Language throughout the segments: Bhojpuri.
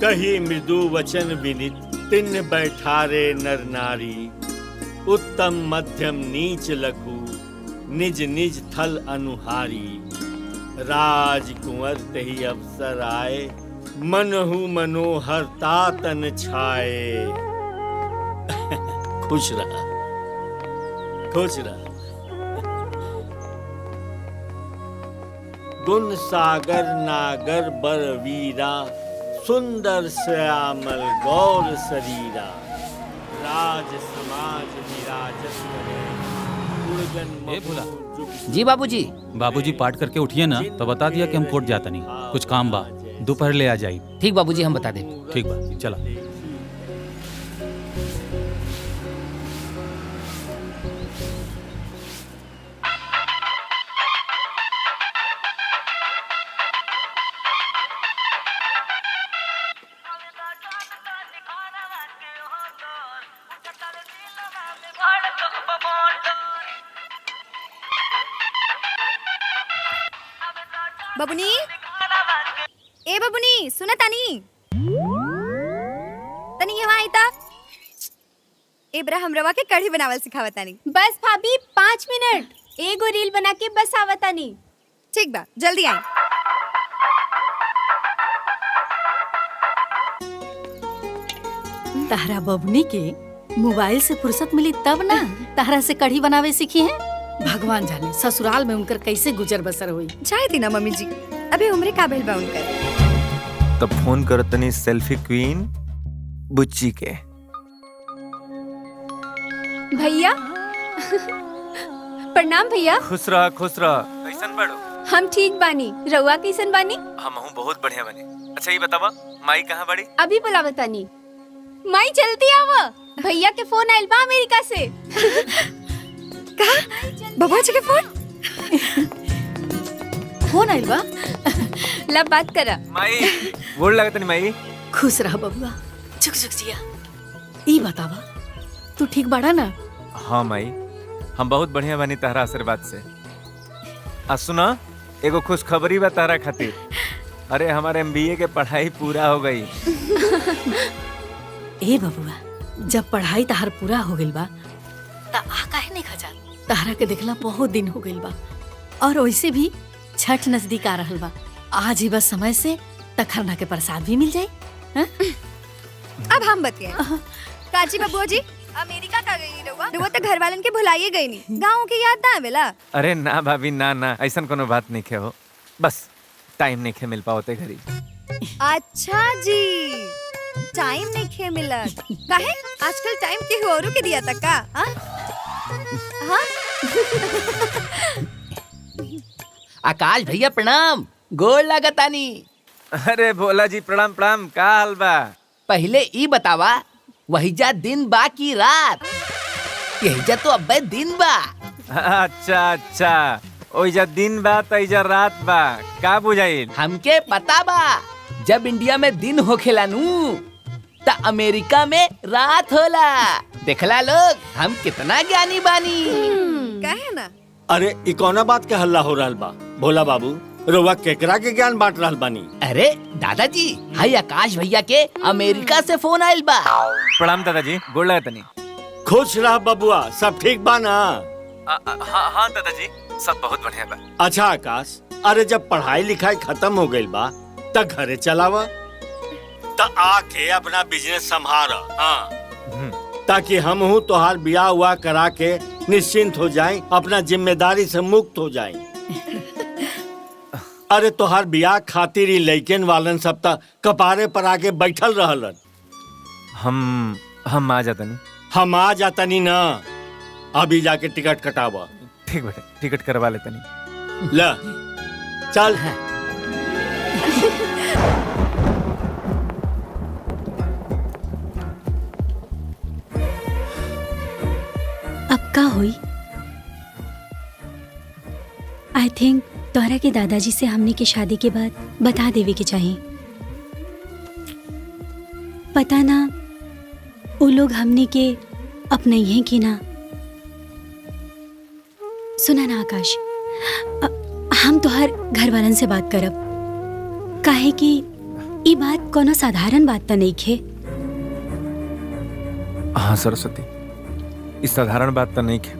कही मृदु वचन विनित तिन्न बैठारे नर नारी। उत्तम मध्यम नीच लघु निज निज थल अनुहारी। राजकुंवर तही अवसर आए मनहु मनोहर तातन छाए। खुश रहा खुश रहा। गुण सागर नागर बर वीरा सुंदर श्यामल गौर शरीरा। राज समाज विराजत करे जी बाबूजी। बाबूजी पाठ करके उठिए ना तो बता दिया कि हम कोर्ट जाता नहीं, कुछ काम बा, दोपहर ले आ जाई। ठीक बाबूजी, हम बता दें। ठीक बा, चला। बबुनी, ए बबुनी, सुना तानी तनी यहाँ आई ता। एबरा हमरवा के कढ़ी बनावल सिखावत तानी। बस भाभी 5 मिनट, एगो रील बना के बस आवतानी। ठीक बा, जल्दी आई। तारा बबनी के मोबाइल से फुर्सत मिली तब ना तारा से कढ़ी बनावे सीखी है। भगवान जाने ससुराल में उनकर कैसे गुजर बसर हुई। चाहे थी ना मम्मी जी, अभी उम्र का बेल बा उनकर। तब फोन करतनी सेल्फी क्वीन बुच्ची के। भैया प्रणाम भैया। खुश रह खुश रह। कैसन बड़ो? हम ठीक बानी, रउआ कैसन बानी? हमहू बहुत बढ़िया बनी। अच्छा ये बतावा माई कहाँ बड़ी? अभी बुलावतानी। माई जल्दी आवा, भैया के फोन आइल बा अमेरिका से। कहा बबुआ जी के फोन? फोन आइल बा? ला बात करा। माई गोड़ लागतनी माई। खुश रह बबुआ, झुक झुक जिया। ई बतावा तू ठीक बाड़ा ना? हाँ माई, हम बहुत बढ़िया बनी तहरा आशीर्वाद से। आ सुना, एगो खुश खबरी बा तहरा खातिर। अरे हमारे MBA के पढ़ाई पूरा हो गई। ए बबुआ, जब पढ़ाई तहार पूरा हो गइल बा त आ काहे नहीं खजा? तहरा के देखला बहुत दिन हो गइल बा, और वैसे भी छठ नजदीक आ रहल बा। आज ही बस समय से तखरना के प्रसाद भी मिल जाए। अब हम बतिए। काची बबुआ जी अमेरिका का गई रहुआ? रहुआ तो घर वालन के भुलाइए गई नहीं, गाँव के याद ना आवेला? अरे ना भाभी ना ना, ऐसा कोनो बात नहीं खे हो, बस टाइम नहीं खे मिल पाओते घरी। अच्छा जी, टाइम नहीं खे मिलत काहे? आजकल टाइम के औरों के दिया तक का? हाँ? आकाश भैया प्रणाम, गोड़ लागतानी। अरे भोला जी प्रणाम प्रणाम, का हाल बा? पहले ई बतावा वहीजा दिन बा की रात? यहीजा तो अब्बे दिन बा। अच्छा अच्छा, ओइजा दिन बा तइजा रात बा, का बुझाइल? हमके पता बा, जब इंडिया में दिन होखेला नू त अमेरिका में रात होला। देखला लोग हम कितना ज्ञानी बानी। काहे ना? अरे ई कौना बात के हल्ला हो रहल बा? भोला बाबू, रउआ केकरा के ज्ञान बांट रहल बानी? अरे दादाजी, हाय आकाश भैया के अमेरिका से फोन आइल बा। प्रणाम दादाजी, गोड़ लागतनी। खुश रह बबुआ, सब ठीक बा ना? हाँ हाँ दादाजी, सब बहुत बढ़िया बा। अच्छा आकाश, अरे जब पढ़ाई लिखाई खत्म हो गइल बा त घरे चलावा, त आके अपना बिजनेस संभाल। हाँ, ताकि हम हूँ तोहार बियाह हुआ करा के निश्चिंत हो जाएं, अपना जिम्मेदारी से मुक्त हो जाएं। अरे तोहार बियाह खातिर ही लइकन वालन सब तक कपारे पर आके बैठल रहलन। हम आ जातनी। हम आ जातनी ना, अभी जाके टिकट कटावा। ठीक बेटा, टिकट करवा लेतनी। ला चल। अब का हुई? आई थिंक तोहरा के दादाजी से हमने के शादी के बाद बता देवे के चाहिए। पता ना वो लोग हमने के अपने ही की ना। सुना ना आकाश, हम तोहर घर वालन से बात करब, काहे कि ई बात कोनो साधारण बात तो नहीं खे। हाँ सरस्वती, इस साधारण बात तो नहीं है,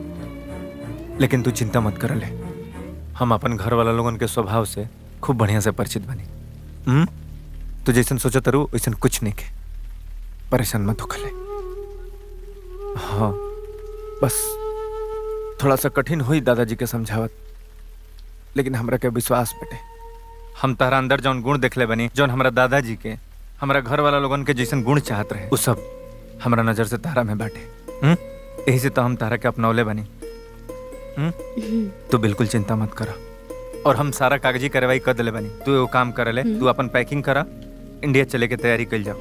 लेकिन तू चिंता मत कर ले। हम अपन घर वाला लोगन के स्वभाव से खूब बढ़िया से परिचित बनी। तू जैसन सोचा तरू वैसन कुछ नहीं के, परेशान मत होकर ले। हाँ बस थोड़ा सा कठिन हुई दादाजी के समझावत, लेकिन हमरा के विश्वास बटे। हम तारा अंदर जौन गुण देखले बनी, जौन हमरा दादाजी के हमरा घर वाला लोगन के जैसन गुण चाहत रहे, वो सब हमरा नजर से तारा में बाटे। यही से तो हम तारा के अपनौले बनी। तू बिल्कुल चिंता मत करा, और हम सारा कागजी कार्रवाई कर दिले बनी। तू एगो काम कर ले, तू अपन पैकिंग करा, इंडिया चले के तैयारी कर जाओ।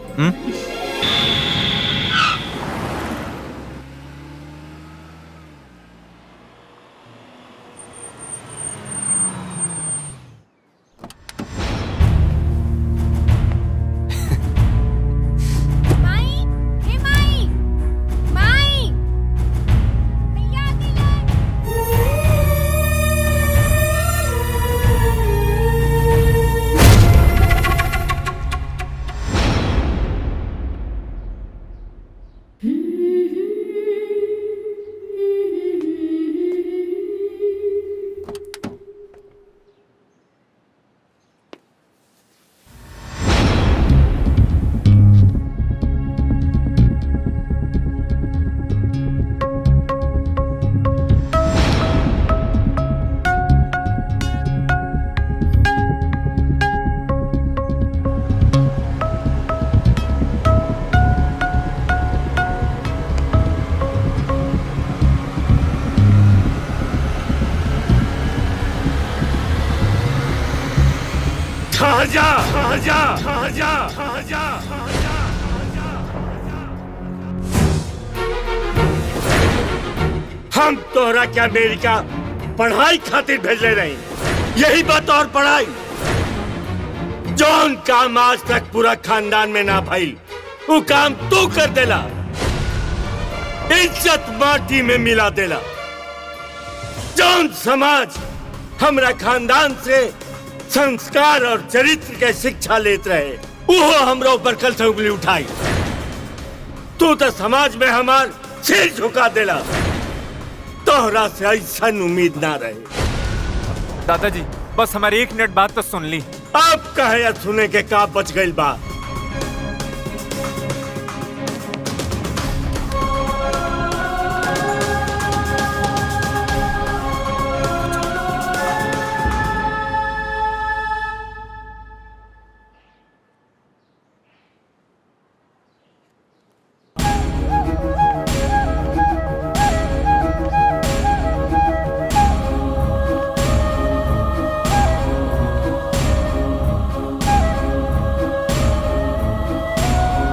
हम तोहरा के अमेरिका पढ़ाई खातिर भेजले रही, यही बात। और पढ़ाई जौन काम आज तक पूरा खानदान में ना भइल, वो काम तू कर देला। इज्जत माटी में मिला देला। जौन समाज हमरा खानदान से संस्कार और चरित्र के शिक्षा लेत रहे, वो हमरा ऊपर कल से उंगली उठाई। तू तो समाज में हमार सिर झुका देला। तोहरा से ऐसा उम्मीद ना रहे। दादाजी बस हमारी एक मिनट बात तो सुन ली। अब कहे सुने के का बच गई बात।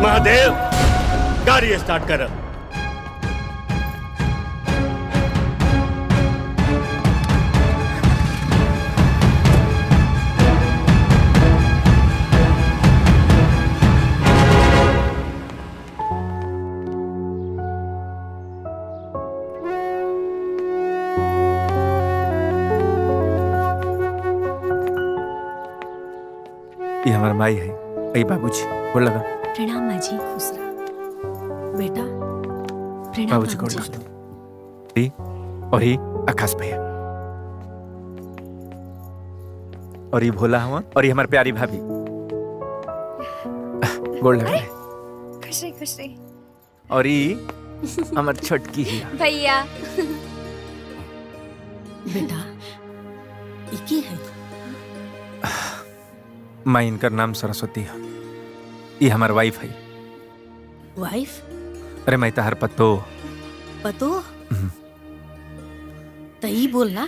महादेव, गाड़ी स्टार्ट कर। ये हमारा माई है। आई बाबूजी बोल लगा। प्रणाम माँ जी। खुश रह बेटा। प्रणाम बाबूजी को बाबूजी। और ही आकाश भैया, और ये भोला हुआ, और ये हमारी प्यारी भाभी। गोल लगा। खुश रही खुश रही। और ये हमारी छोटकी ही भैया। बेटा इकी है। माँ, इनका नाम सरस्वती है। ये हमार वाइफ है। वाइफ? अरे मैं तहर पतो पतो तई बोलना।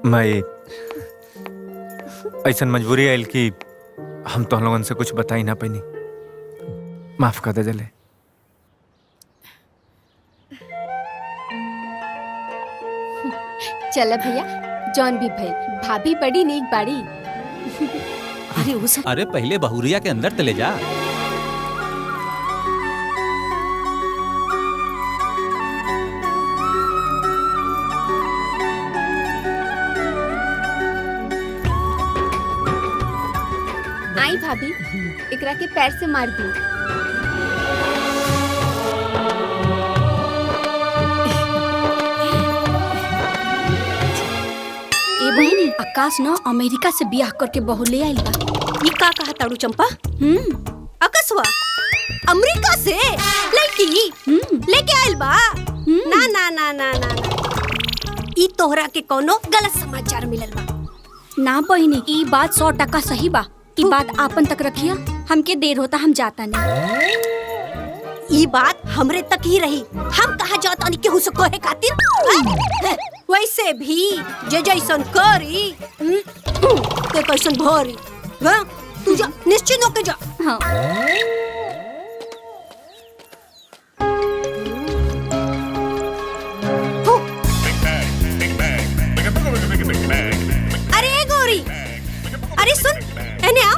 मैं ऐसा मजबूरी आयल कि हम तो लोगन से कुछ बता ही ना पैनी। माफ कर दे जले। चला भैया, जॉन भी भइल, भाभी बड़ी नीक बाड़ी। अरे वो सब अरे पहले बहुरिया के अंदर चले जा। आई भाभी एकरा के पैर से मार दी। ए बहनी, आकाश न अमेरिका से बियाह करके बहू ले आइल बा। ये का कहा ताड़ू चंपा? अकसवा अमेरिका से लड़की लेके आइल बा? ना ना ना ना ना ई तोहरा के कोनो गलत समाचार मिलल बा। ना बहनी, ई बात 100% सही बा। ई बात आपन तक रखिया, हमके देर होता, हम जाता नहीं। ई बात हमरे तक ही रही, हम कहा जाता नहीं केहू से कहे खातिर। वैसे भी जे जैसन करी ते कैसन भरी। तू जा, निश्चिंत होके जा। हाँ। अरे गौरी, अरे सुन, एने आ।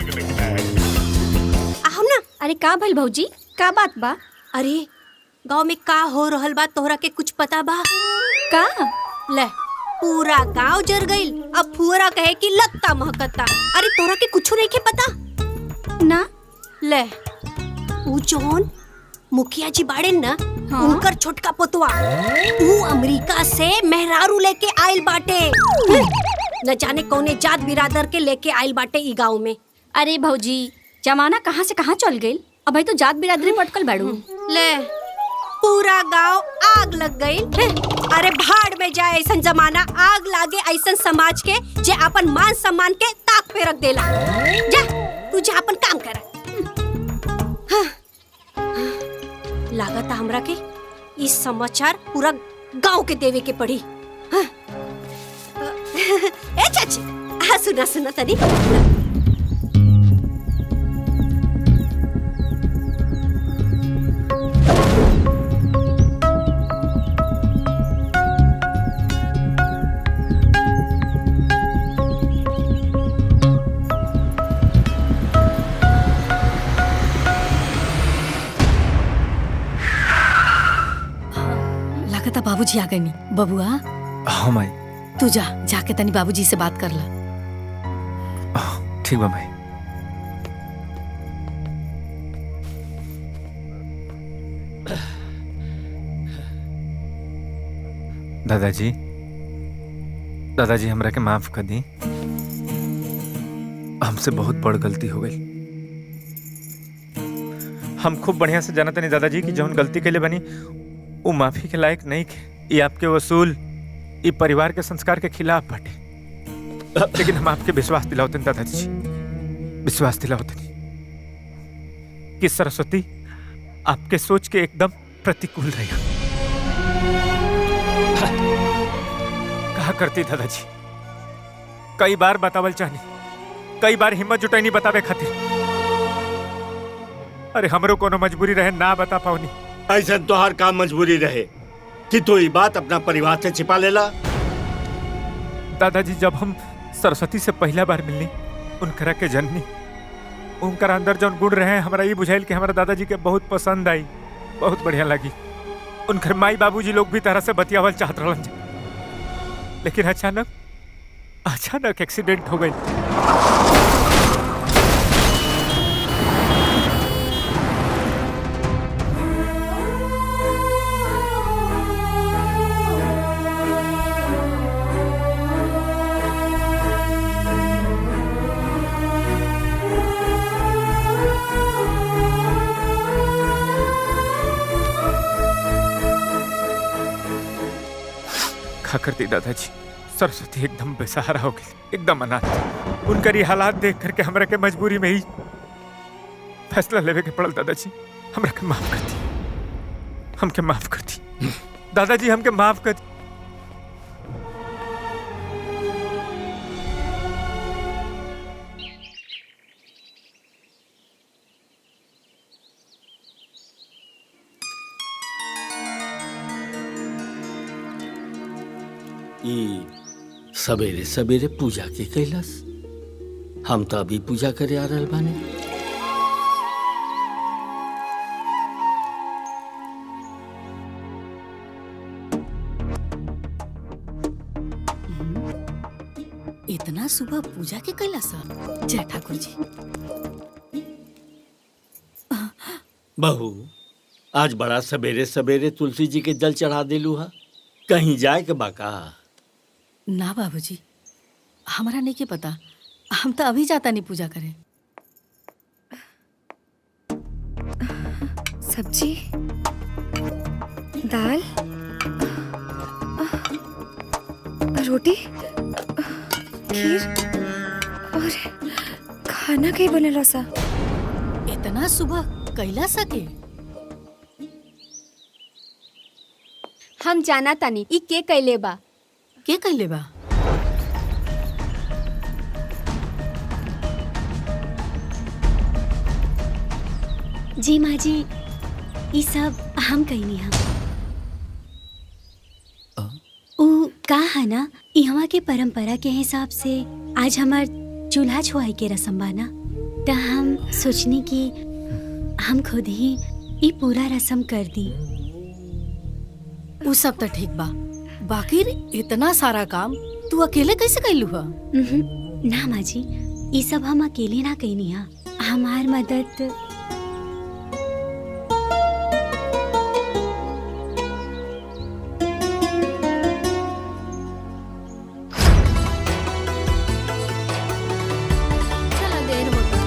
हम ना। अरे का भइल भौजी, का बात बा? अरे गांव में का हो रहल बा तोहरा के कुछ पता बा? का? ले पूरा गांव जर गइल, अब फुहरा कहे कि लत्ता महकता। अरे तोहरा के कुछ नहीं के पता ना। ले ऊ जौन मुखिया जी बाड़े न, हाँ? उनकर छोटका पोतवा ऊ अमेरिका से मेहरारू लेके आइल बाटे। न जाने कौने जात बिरादर के लेके आइल बाटे ई गांव में। अरे भौजी, जमाना कहाँ से कहाँ चल गइल। अब भाई तो जात बिरादरी पटकल बैठू। ले पूरा गांव आग लग गई। अरे भाड़ में जाए ऐसा जमाना, आग लागे ऐसा समाज के जे अपन मान सम्मान के ताक पे रख देला। जा तू जा अपन काम कर। लागत हमरा के इस समाचार पूरा गांव के देवे के पड़ी। ए चाची, सुना सुना तनी। लगता बाबूजी आ गए नी। बबुआ हाँ माई। तू जा, जाके तनी बाबूजी से बात कर ला। ठीक बा माई। दादाजी, दादाजी हमरा के माफ कर दी। हमसे बहुत बड़ गलती हो गई। हम खूब बढ़िया से जानते नहीं दादाजी कि जौन गलती के लिए बनी वो माफी के लायक नहीं के। ये आपके वसूल ये परिवार के संस्कार के खिलाफ बटे। लेकिन हम आपके विश्वास दिलाते दादाजी जी, विश्वास दिलाते कि सरस्वती आपके सोच के एकदम प्रतिकूल रहेगा। कहा करती दादाजी, कई बार बतावल चाहनी, कई बार हिम्मत जुटाई बतावे खातिर। अरे हमरो कोनो मजबूरी रहे ना बता पाऊनी। ऐसा तोहार का मजबूरी रहे कि तू ये बात अपना परिवार से छिपा लेला? दादाजी, जब हम सरस्वती से पहला बार मिलनी, उनकरा के जननी, उनकर अंदर जौन गुण रहे हमरा ये बुझाइल कि हमारा दादाजी के बहुत पसंद आई, बहुत बढ़िया लगी। उनकर माई बाबूजी लोग भी तरह से बतियावल चाहत रहलन, लेकिन अचानक एक्सीडेंट हो गई। करती दादाजी, सरस्वती एकदम बेसहारा हो गई, एकदम अनाथ। उनकर ये हालात देख करके हमरा के मजबूरी में ही फैसला लेवे के पड़ल। दादाजी हमरा के माफ कर दी, हमके माफ कर दी दादाजी, हमके माफ कर दी। सवेरे सवेरे पूजा के कैलाश, हम तो अभी पूजा करे आ रहल बानी। इतना सुबह पूजा के कैलाश? जय ठाकुर जी। बहू, आज बड़ा सवेरे सवेरे तुलसी जी के जल चढ़ा दिलू हा। कहीं जाए के बाका? ना बाबूजी, हमारा नहीं के पता। हम तो अभी जाता नहीं पूजा करे। सब्जी, दाल, रोटी, खीर और खाना कहीं बनेला सा। इतना सुबह कैला सके? हम जाना तानी ई के कैले बा। के कैले बा? जी माँ जी, ई सब हम कहनी हम। ऊ का है ना, ई हमा के परंपरा के हिसाब से आज हमार चूल्हा छुआई के रस्म बा ना, त हम सोचनी कि हम खुद ही ई पूरा रस्म कर दी। उ सब तो ठीक बा, बाकी इतना सारा काम तू अकेले कैसे कैलू हा? ना माँ जी, ई सब हम अकेले ना कहनी हा। हमार मदद चला देर होता।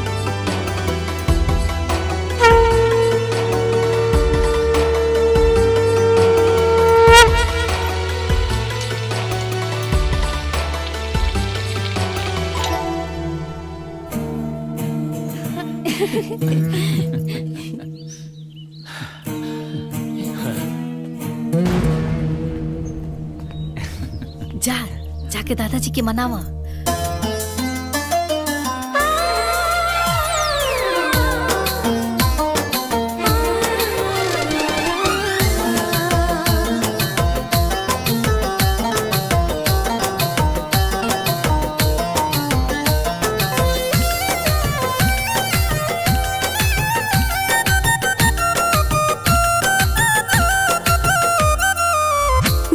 जा, जाके दादाजी के मनावा।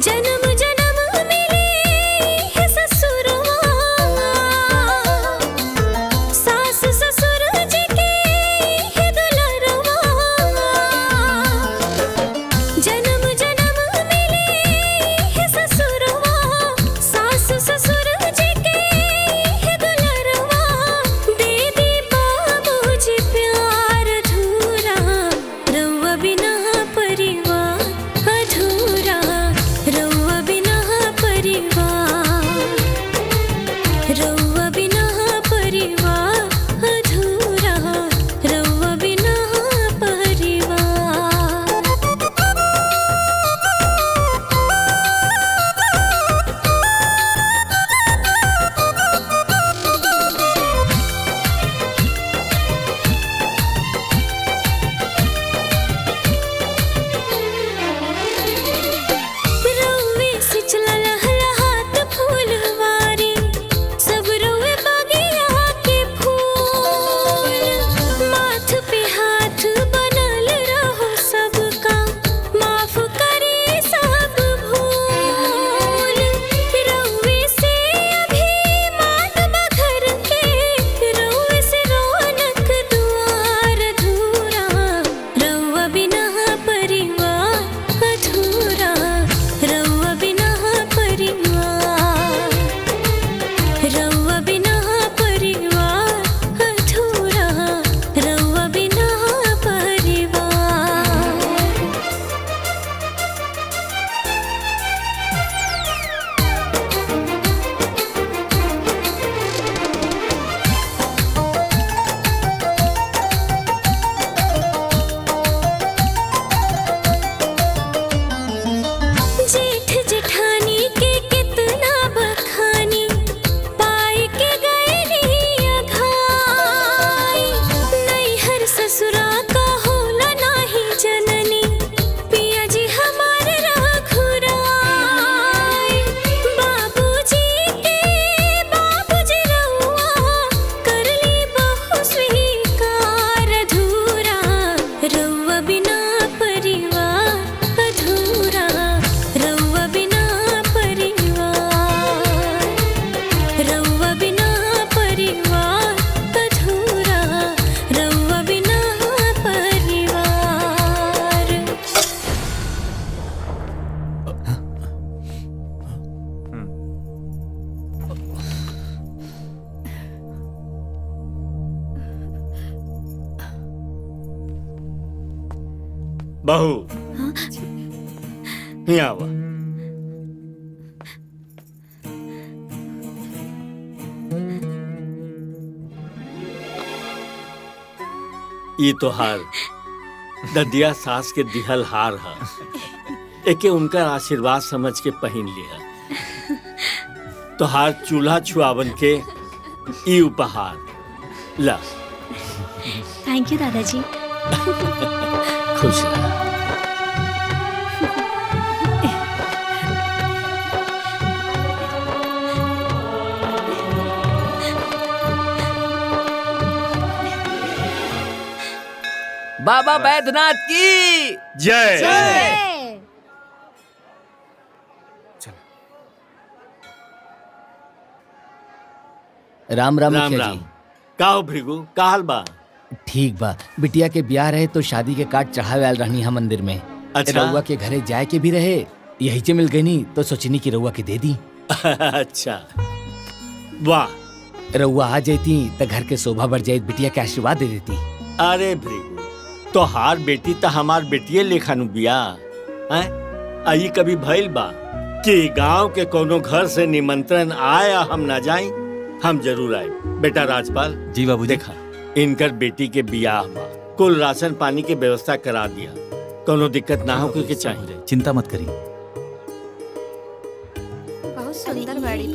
जन्म जन्म मिले है ससुरवा बहू यहाँ आवा। ई तोहार ददिया सास के दिहल हार हा, एके उनका आशीर्वाद समझ के पहन लिया। तोहार चूल्हा छुआवन के ई उपहार ला। थैंक यू दादाजी। खुश रह। बाबा बैद्यनाथ की जय। राम राम राम मुखिया राम। जी। का हो भृगु, का हाल बा? ठीक बा, बिटिया के ब्याह रहे तो शादी के कार्ड चढ़ावे आल रहनी हम मंदिर में। अच्छा। रउआ के घरे जाए के भी रहे, यही से मिल गई नी तो सोचनी की रउआ के दे दी। अच्छा, वाह। रउआ आ जाती तो घर के शोभा बढ़ जाये, बिटिया के आशीर्वाद दे देती। अरे भृगु, तोहार बेटी तो हमार बेटिये लेखानु बिया। आई कभी भइल बा कि गांव के कोनो घर से निमंत्रण आया हम ना जाई? हम जरूर आए। बेटा राजपाल जी बाबूजी। देखा, इनकर बेटी के बियाह बा, कुल राशन पानी की व्यवस्था करा दिया, कोनो दिक्कत ना हो के चाहिए। चिंता मत करिए। बहुत सुंदर गाड़ी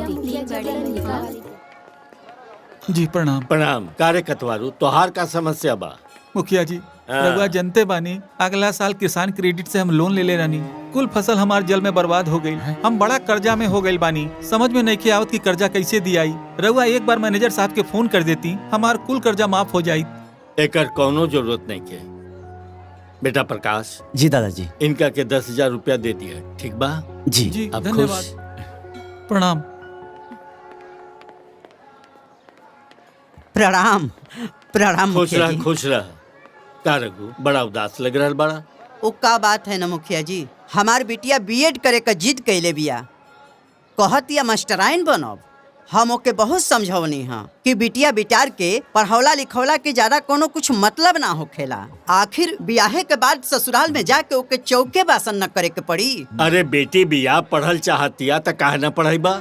जी प्रणाम। प्रणाम। कार्य कतवारू, तोहार का समस्या बा? मुखिया जी, रउआ जनते बानी अगला साल किसान क्रेडिट से हम लोन ले रानी। कुल फसल हमार जल में बर्बाद हो गई। हम बड़ा कर्जा में हो गई बानी, समझ में नहीं आवत कि कर्जा कैसे दियाई। रउआ एक बार मैनेजर साहब के फोन कर देती, हमार कुल कर्जा माफ हो जाई। एकर कोनो जरूरत नहीं के। बेटा प्रकाश। जी दादाजी। इनका के 10,000 रुपया दे दिया, ठीक बा? जी अब धन्यवाद। खुश। प्रणाम। प्रणाम प्रणाम खुश मुखिया रह, जी। खुश रह। का रघु, बड़ा उदास लग रहा बड़ा? ओ का बात है ना मुखिया जी, हमार बिटिया बीएड करे का जिद कैले बिया, कहत या मास्टराइन बनब। हम ओके बहुत समझौनी हाँ कि बिटिया बिटार के पढ़ौला लिखौला के ज्यादा कोनो कुछ मतलब ना होखेला। आखिर ब्याहे के बाद ससुराल में जाके ओके चौके बासन न करे के पड़ी। अरे बेटी बिया पढ़ल चाहतिया त काहे न पढ़ाई बा?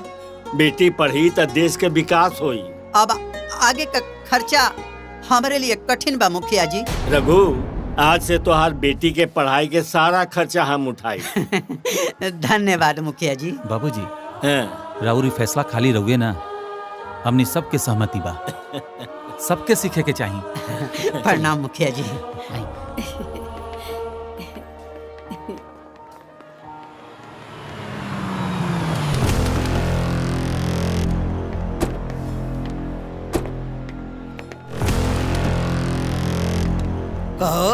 बेटी पढ़ी त देश के विकास होई। अब आगे का खर्चा हमारे लिए कठिन बा मुखिया जी। रघु, आज से तोहार बेटी के पढ़ाई के सारा खर्चा हम उठाई। धन्यवाद मुखिया जी। बाबूजी, हाँ। राउरी फैसला खाली रहुए ना, हमनी सबके सहमति बा। सबके सीखे के चाहिए। प्रणाम मुखिया जी। कहो,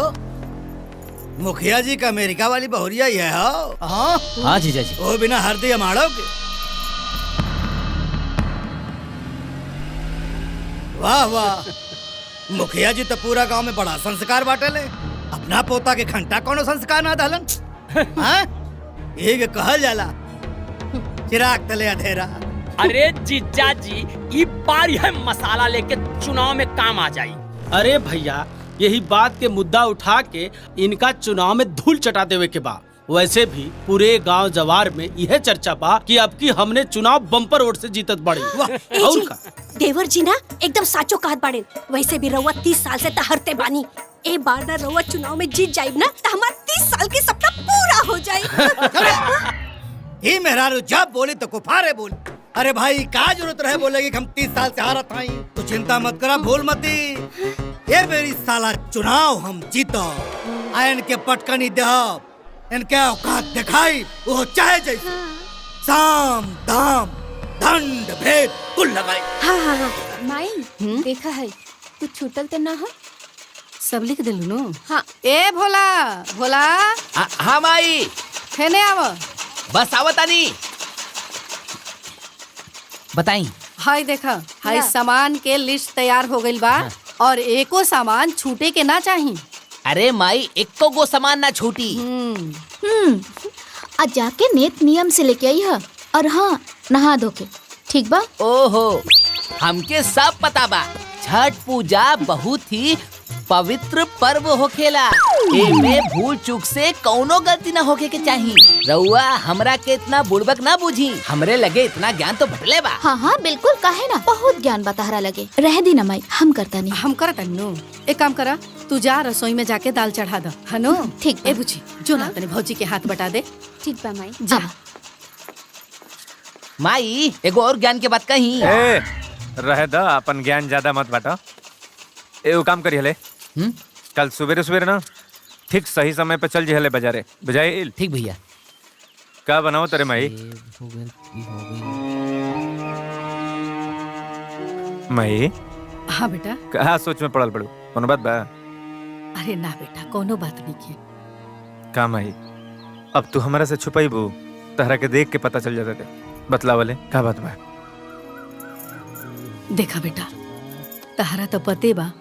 मुखिया जी का अमेरिका वाली बहुरिया ये है? हाँ जीजा जी। वो बिना हरदी हमाड़ो के। वाह वाह, मुखिया जी तो पूरा गांव में बड़ा संस्कार बांटले। अपना पोता के घंटा कोनो संस्कार ना डालन। हाँ? ये कहल जाला चिराग तले अधेरा। अरे जीजा जी, ई बार यह मसाला लेके चुनाव में काम आ जाई। अरे भैया, यही बात के मुद्दा उठा के इनका चुनाव में धूल चटा देवे के बा। वैसे भी पूरे गांव जवार में यह चर्चा बा कि अब की हमने चुनाव बम्पर वोट से जीतत बड़ी। और का देवर जी ना एकदम साचो कहत बाड़े। वैसे भी रउआ 30 साल से तहरते बानी। ए बार ना रउआ चुनाव में जीत जाइब ना तो हमार 30 साल के सपना पूरा हो जाई। ही मेहरारू जब बोली तो कुफारे बोली। अरे भाई, का जरूरत रहे बोलेगी कि हम 30 साल से हारत हई? तो चिंता मत करा, भूल मती। ये मेरी साला चुनाव हम जीतो, आयन के पटकनी देहब, इनके औकात दिखाई, वो चाहे जैसे साम दाम दंड भेद कुल लगाई। हाँ। माई देखा है, कुछ छूटल तो ना हो? सब लिख दिलू नो। हाँ। ए भोला भोला। हाँ माई, खेने आव। बस आवतानी। बताई। हाय देखा, हाय सामान के लिस्ट तैयार हो गइल बा। और एको सामान छूटे के ना चाहिए। अरे माई, एको गो सामान ना छूटी। आज जाके नेत नियम से लेके आई है। और हाँ, नहा धो के, ठीक बा? ओहो, हमके सब पता बा। छठ पूजा बहुत ही पवित्र पर्व होखेला। एमे भूल चूक से कौनो गलती ना होके के चाहिए। रउआ हमरा के इतना बुड़बक ना बूझी, हमरे लगे इतना ज्ञान तो बटले बा। हाँ हाँ बिल्कुल, काहे ना, बहुत ज्ञान बता लगे। रह दी ना माई, हम करता नहीं। हम करता नु। एक काम करा, तू जा रसोई में जाके दाल चढ़ा दो, हनो? ठीक। ए बुची, जो ना तने भौजी के हाथ बटा दे। ठीक बा माई। जा। माई एगो और ज्ञान के बात कही। ए, रह द, अपन ज्ञान ज्यादा मत बांटा। एगो काम करी हले, कल सुबेरे सुबेरे ना ठीक सही समय पे चल जी हले बाजारे। बजाए ठीक भैया। का बनाओ तेरे माई? माई हाँ बेटा। कहा सोच में पड़ल पड़ू, कोनो बात बा? अरे ना बेटा, कोनो बात नहीं की। का माई, अब तू हमारा से छुपाईबू, तहरा के देख के पता चल जाता थे। बतलावले का बात बा? देखा बेटा, तहरा तो पते बा,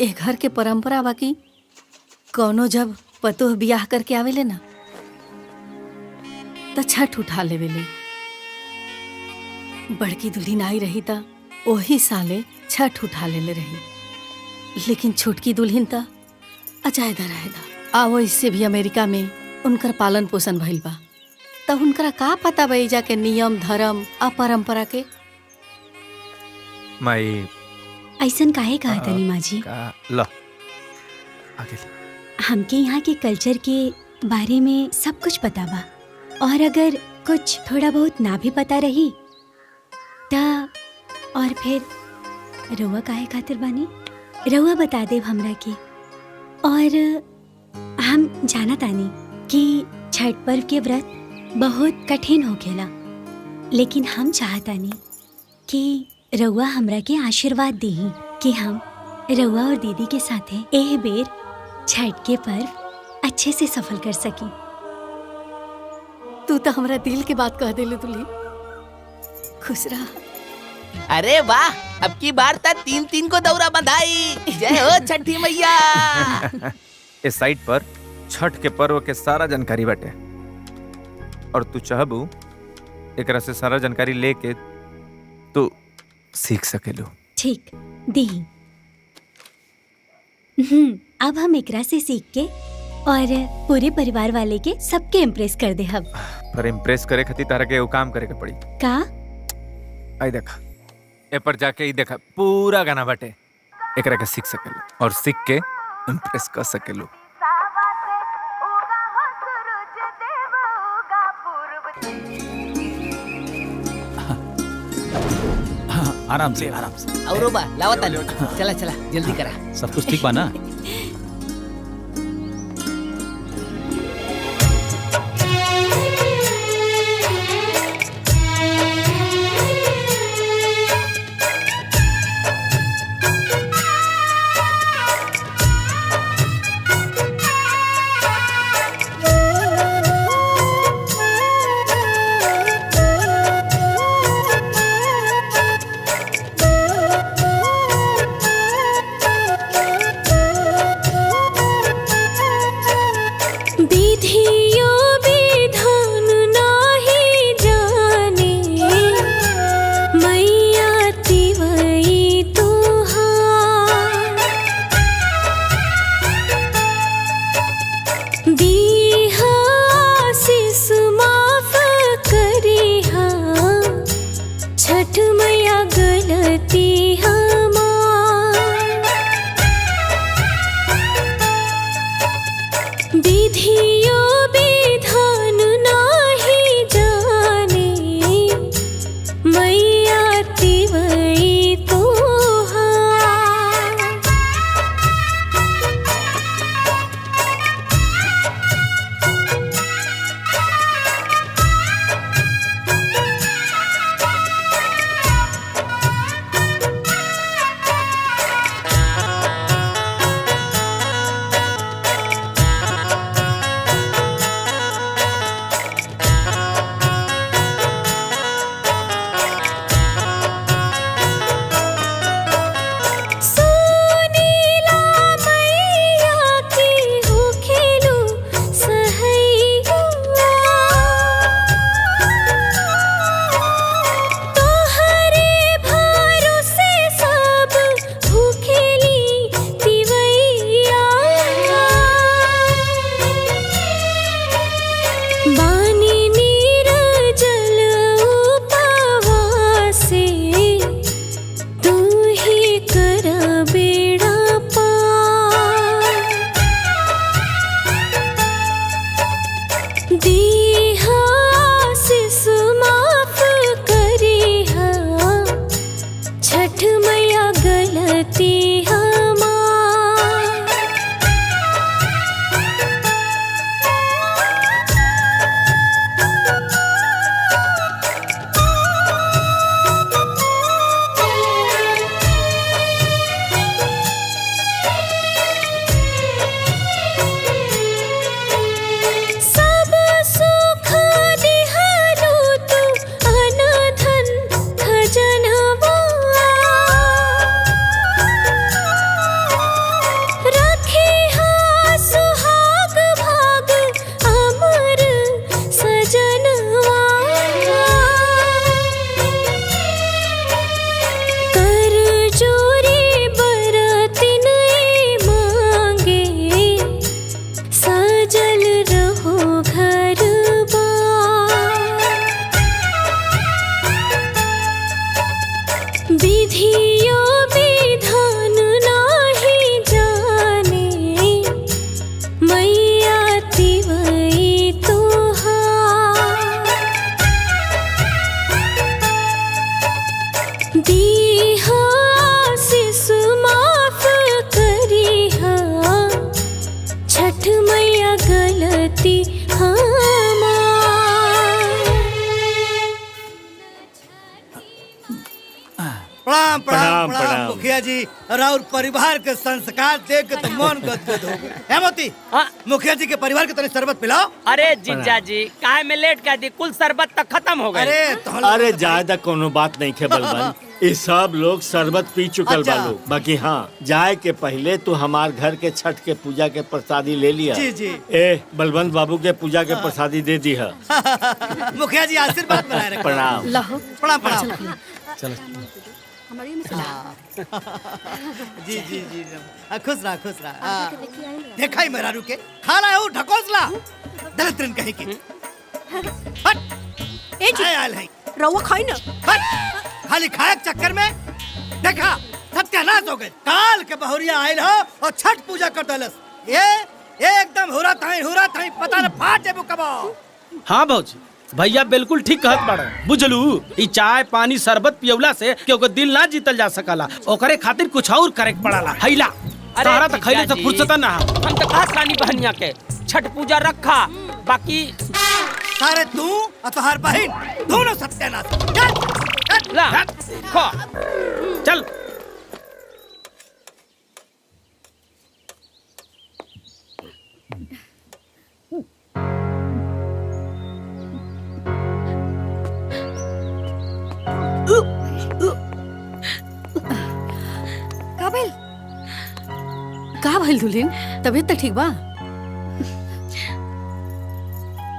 ए घर के परंपरा बा कि कौनो जब पतोह बियाह करके आवेले ना त छठ उठा लेवेले। बड़की दुल्हन आई रही त ओही साले छठ उठा लेले रही, लेकिन छोटकी दुल्हन त अजायदा रहेदा। आ वैसे भी अमेरिका में उनकर पालन पोषण भइल बा, त उनकरा का पता बा एजा के नियम धर्म आ परंपरा के। माई ऐसन काहे कहा तनी माँ जी? लो आगे। हमके यहाँ के कल्चर के बारे में सब कुछ पता बा, और अगर कुछ थोड़ा बहुत ना भी पता रही ता और फिर रउआ काहे खातिर बानी, रउआ बता देव हमरा के। और हम जाना तानी कि छठ पर्व के व्रत बहुत कठिन होखेला, लेकिन हम चाहतानी कि रउआ हमरा के आशीर्वाद दीही कि हम रउआ और दीदी के साथे एह बेर छठ के पर्व अच्छे से सफल कर सकी। तू तो हमरा दिल के बात कह देले दुल्ही। खुश रहा। अरे वाह, अब की बार तक 3-3 को दौरा बंधाई। जय हो छठी मैया। इस साइट पर छठ के पर्व के सारा जानकारी बाटे, और तू चाहबू एकरा से सारा जानकारी लेके तू सीख सकेलू। ठीक दी। अब हम एकरा से सीख के और पूरे परिवार वाले के सबके इम्प्रेस कर दे। हम पर इम्प्रेस करे खातिर तारा के एगो काम करे के पड़ी। का? आई देखा, ए पर जाके ई देखा पूरा गाना बाटे, एकरा के सीख सकेलू और सीख के इम्प्रेस कर सकेलू। आराम से आराम से। औरो बा लावता। चला चला जल्दी करा। सब कुछ ठीक बा ना? छठ मैया गलती प्रणाम प्रणाम प्रणाम, प्रणाम प्रणाम। मुखिया जी और परिवार के संस्कार देख के तो मन गदगद हो गया। है मोती मुखिया जी के परिवार के तने शरबत पिलाओ। अरे जीजा जी काहे में लेट कर दी, कुल शरबत तक खत्म हो गए। अरे ज्यादा कोनो बात नहीं खे बलबन, ये सब लोग शरबत पी चुकल अच्छा। बा लोग। बाकी हाँ, जाए के पहले तू हमार घर के छठ के पूजा के प्रसादी ले लिया। जी, जी। ए बलवंत बाबू के पूजा के प्रसादी दे दी है। मुखिया जी आशीर्वाद बनाए रखें। प्रणाम। लाहो प्रणाम प्रणाम। चलो जी जी जी खुश रहा खुश रहा। देखा ही मेरा रुके खाना है वो ढकोसला दलिद्रन कहीं की। हट ए जी आयल है रवा खाई ना। हट खाली खाए के चक्कर में देखा सत्यानाश हो गए। काल के बहुरिया आयल हो और छठ पूजा कर दलस। ये एकदम हुरा थाई पता न फाट जेबू कबो। हाँ भाजी भैया बिल्कुल ठीक कहत बाड़ो। बुझलू ई चाय पानी शरबत पियवला से क्योंकि दिल ना जीतल जा सकला, ओकरे खातिर कुछ और करे के पड़ाला। हैला सारा तो खैले से फुर्सत ना। हम तो खास रानी बहनिया के छठ पूजा रखा, बाकी सारे तू और तुम्हार बहन दोनों सत्यानाश। चल ला खो चल। का भइल दुल्हन, तबीयत तो ठीक बा?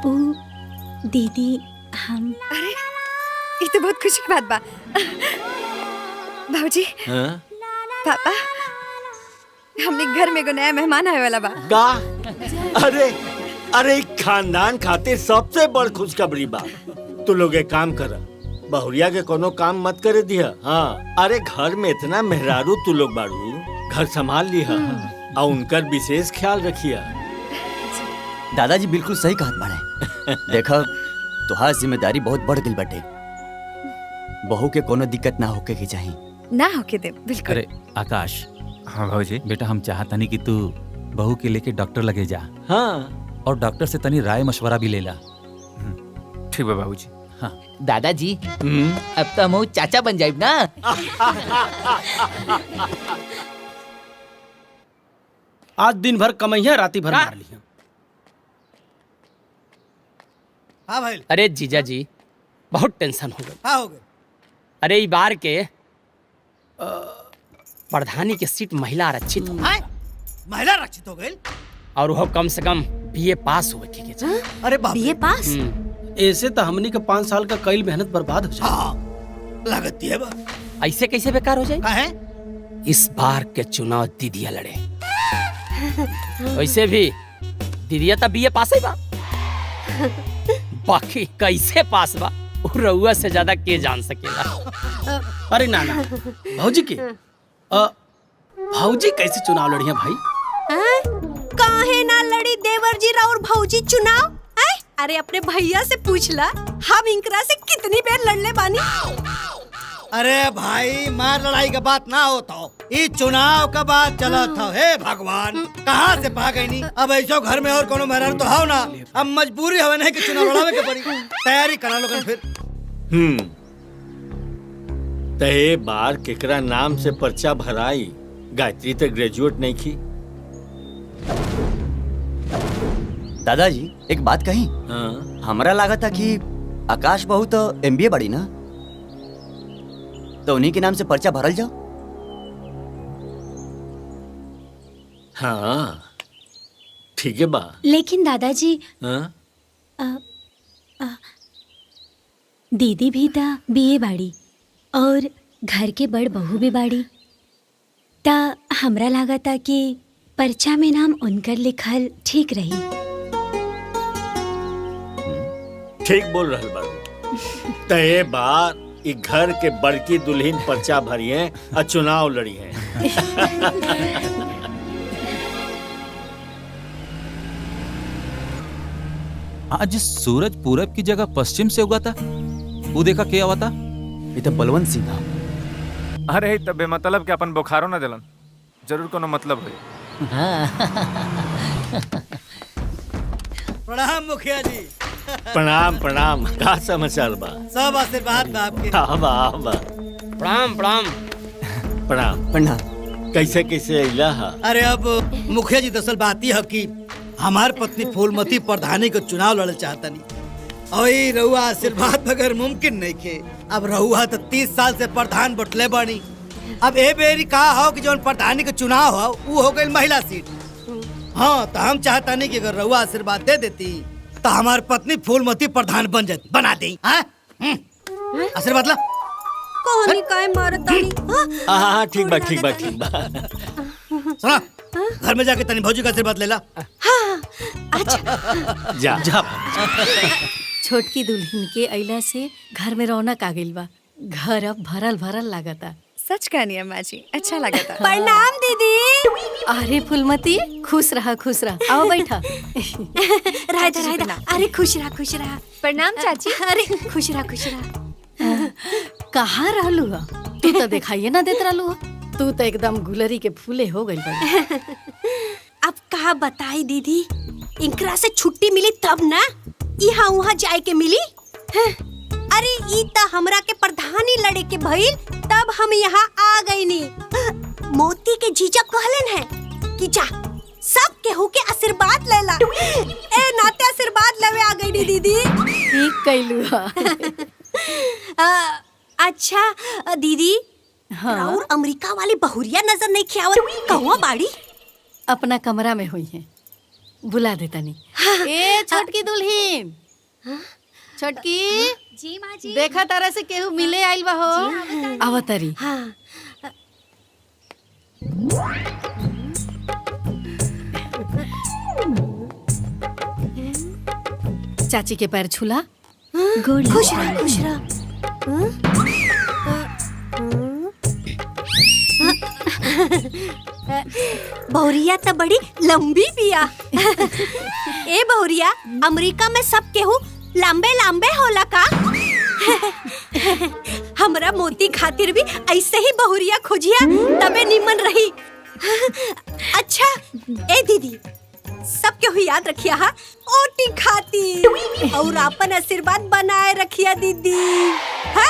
ओ दीदी हम अरे ये तो बहुत खुशी की बात बा। बाबूजी पापा हमने घर में एगो नया मेहमान आए वाला बा। का? अरे अरे ई खानदान खातिर सबसे बड़ खुशखबरी बा। तू लोग एक काम कर, बहुरिया के कोनो काम मत करे दिया। हाँ अरे घर में इतना मेहरारू तू लोग बाड़ू, घर संभाल लिया और उनकर विशेष ख्याल रखिया। दादाजी बिल्कुल सही कहत बाड़े। देखा तुहार जिम्मेदारी बहुत बढ़ गई बटे। बहू के कोनो दिक्कत ना होके के चाहिए। ना होके दे बिल्कुल। अरे आकाश। हाँ भाजी। बेटा हम चाहता नहीं कि तू बहू के लेके डॉक्टर लगे जा। हाँ और डॉक्टर से तनी राय मशवरा भी लेला। ठीक बा बाबूजी। हाँ दादाजी अब तो हम चाचा बन जाइब ना। आज दिन भर कमैया राती भर मार लिया। हाँ भाई। अरे जीजा जी बहुत टेंशन हो गई। हाँ हो गए। अरे ई बार के प्रधानी के सीट महिला आरक्षित हो गई। महिला आरक्षित हो गई और वो कम से कम बीए पास हुए के चाहिए। अरे बाप बीए पास? ऐसे तो हमनी के 5 साल का कईल मेहनत बर्बाद हो जाए। लगती है बा। ऐसे कैसे बेकार हो जाए? काहे? इस बार के चुनाव दीदिया लड़े। वैसे भी दीदिया तो बीए पास ही बा, बाकी कैसे पास बा वो रउआ से ज्यादा के जान सकेला। अरे ना ना भौजी के भौजी कैसे चुनाव लड़ी है भाई? काहे ना लड़ी देवर जी राउर भौजी चुनाव? अरे अपने भैया से पूछला, हम इनकरा से कितनी बार लड़ले बानी। अरे भाई मार लड़ाई का बात ना हो तो ये चुनाव का बात चला था। हे भगवान कहाँ से भाग गई नी। अब ऐसा घर में और कोनो मेहरारू तो हो ना। अब मजबूरी हवे नहीं कि चुनाव लड़ावे के पड़ी। तैयारी करा लो फिर। ते बार केकरा नाम से पर्चा भराई? गायत्री तो ग्रेजुएट नहीं की। दादाजी एक बात कही। हमरा लगा था कि आकाश बहू तो एमबीए बड़ी ना, तो उन्हीं के नाम से पर्चा भरल जाओ। हाँ ठीक है बा। लेकिन दादाजी दीदी भी ता बीए बाड़ी और घर के बड़ बहू भी बाड़ी, ता हमरा लगा था कि पर्चा में नाम उनकर लिखल ठीक रही। ठीक बोल रहल बाड़ू। ते बार ई घर के बड़की दुल्हन पर्चा भरिए और चुनाव लड़ी है। आज सूरज पूरब की जगह पश्चिम से उगा था, वो देखा क्या हुआ था? ये तो बलवंत सिंह था। अरे तबे मतलब के अपन बुखारो ना दिलन, जरूर कोनो मतलब है। प्रणाम मुखिया जी। प्रणाम प्रणाम। का समाचार बा? सब आशीर्वाद बा आपके। आबा आबा। प्रणाम प्रणाम। प्रणाम प्रणाम। कैसे कैसे अइला हा? अरे अब मुखिया जी दरअसल बात यह है कि हमार पत्नी फूलमती प्रधानी को चुनाव लड़ल चाहता नहीं और ये रहुआ आशीर्वाद बगैर मुमकिन नहीं के। अब रहुआ तो 30 साल से प्रधान बटले बनी। अब ए बेरी कहा हो कि जो प्रधानी के चुनाव हो वो हो गई महिला सीट। हाँ तो हम चाहता नहीं कि अगर रहुआ आशीर्वाद दे देती तो हमार पत्नी फूलमती प्रधान बन जाती, बना दी। आशीर्वाद ला। कौन काय मारतानी? हाँ ठीक बा ठीक बा ठीक बा। सुना घर में जाके तनी भौजी का आशीर्वाद ले ला। अच्छा जा जा। छोटकी दुल्हन के अइला से घर में रौनक आ गइल बा। घर अब भरल भरल लागता। सच कहनी अम्मा जी, अच्छा लगा था। प्रणाम दीदी। अरे फूलमती खुश रहा आओ बैठा। राधा अरे खुश रहा। प्रणाम चाची। अरे खुश रहा। कहाँ रहलू हा? तू तो दिखाइए ना देत रहलू हा। तू तो एकदम गुलरी के फूले हो गई बड़ी। अब कहा बताई दीदी, इनकरा से छुट्टी मिली तब ना यहाँ वहाँ जाए के मिली। अरे ई त हमरा के प्रधानी लड़े के भइल तब हम यहाँ आ गई नी। मोती के जीजा कहलन है कि जा सब केहू के आशीर्वाद ले ला। ए नाते आशीर्वाद लेवे आ गई नी दीदी। ठीक कैलू हा। अच्छा दीदी, हाँ। और अमेरिका वाली बहुरिया नजर नहीं खियावत कहवा बाड़ी? अपना कमरा में हुई है, बुला देता नहीं। ए छोटकी दुल्हन, छोटकी जी माँ जी। देखा तारा से केहू मिले आइल बा हो। आवतरी। हाँ। चाची के पैर छूला। खुश रहा। बहुरिया तो बड़ी लंबी पिया। ए बहुरिया, अमेरिका में सब केहू लंबे लंबे होला का? हमरा मोती खातिर भी ऐसे ही बहुरिया खोजिया तबे निमन रही। अच्छा ए दीदी, सब केहू याद रखिया हा ओटी खाती और अपन आशीर्वाद बनाए रखिया दीदी। हाँ?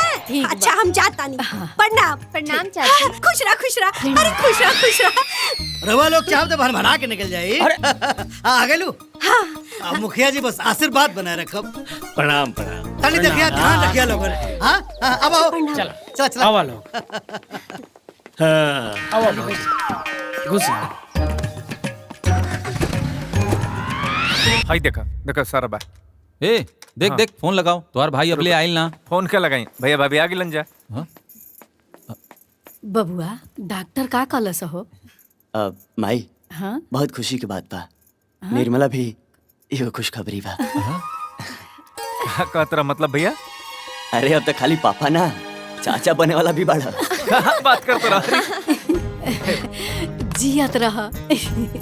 अच्छा हम जाता नहीं। प्रणाम। प्रणाम चाची। खुश रहा। अरे खुश रहा। रवा लोग चाहते तो भर भरा के निकल जाए। आ गलू। हाँ। अब मुखिया जी बस आशीर्वाद बनाए रखब। प्रणाम प्रणाम। तनी देखिए ध्यान रखिए लोगन। हाँ अब आओ। चला आवा लोग। हाँ आवा घुस। हाय देखा सारा बा। ए देख देख फोन लगाओ। तुम्हार भाई अबले आइल ना। फोन क्या लगाई भैया भाभी आगे लन जा। बबुआ डॉक्टर का कहलस हो? माई हाँ? बहुत खुशी की बात बा। निर्मला भी यो खुशखबरी बा। का तेरा मतलब भैया? अरे अब तो खाली पापा ना, चाचा बने वाला भी बड़ा। बात करते रहा। जियत रहा।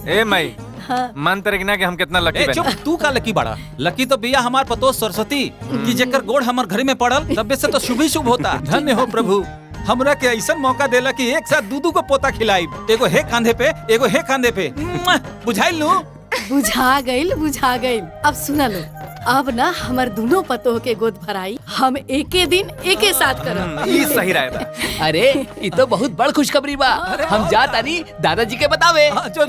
ए माई मान तरे ना कि हम कितना लकी चुप, तू का लकी बड़ा? लकी तो भैया हमार पतो सरस्वती की जेकर गोड़ हमार घर में पड़ल तबे से तो शुभ ही शुभ होता। धन्य हो प्रभु, हमरा के ऐसा मौका देला कि एक साथ दूधू को पोता खिलाई। एगो हे कांधे पे एगो हे कांधे पे। बुझाइल नु? बुझा गइल। अब सुना लो, अब ना हमार दोनों पतोह के गोद भराई हम एके दिन एके साथ करब। ये सही रहेगा। अरे ये तो बहुत बड़ खुशखबरी बा। हम जा तानी दादाजी के बतावे। जो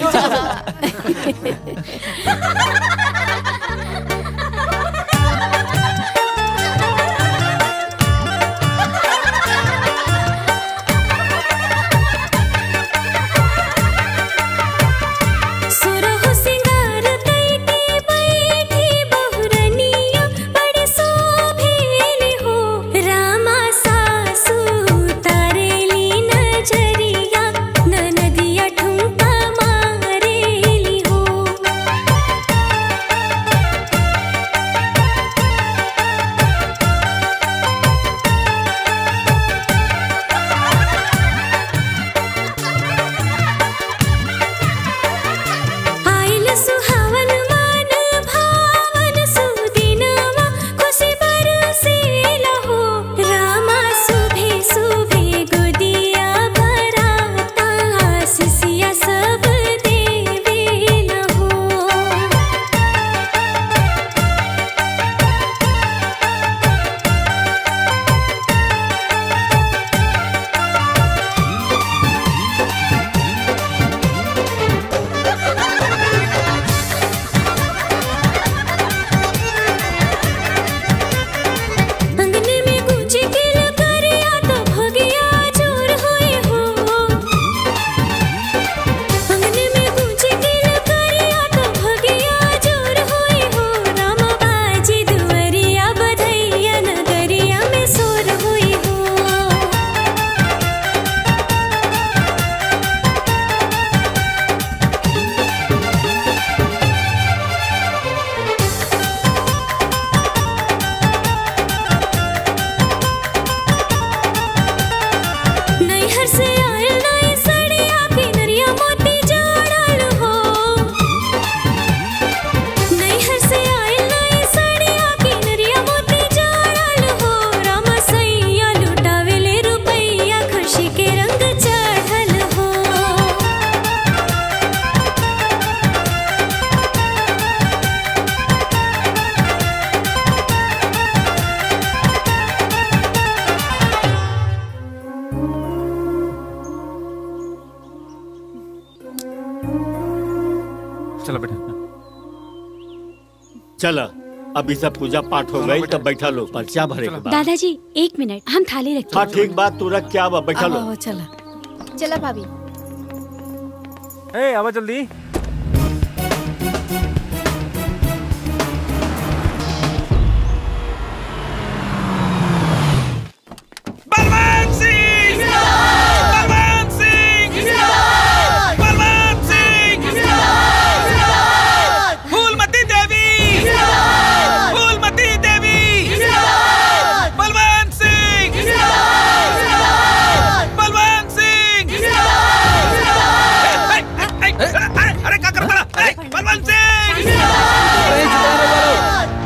चला अभी सब पूजा पाठ हो गई तब बैठा लो पर्चा भरे के बाद। दादाजी 1 मिनट हम थाली रखते हाँ ठीक बात तू रख क्या बैठा लो। चला चला भाभी। ए आवा जल्दी। बलवंत सिंह! बलवंत सिंह! बलवंत सिंह! फूलमती देवी! फूलमती देवी! बलवंत सिंह! बलवंत सिंह! अरे क्या कर रहा? बलवंत सिंह!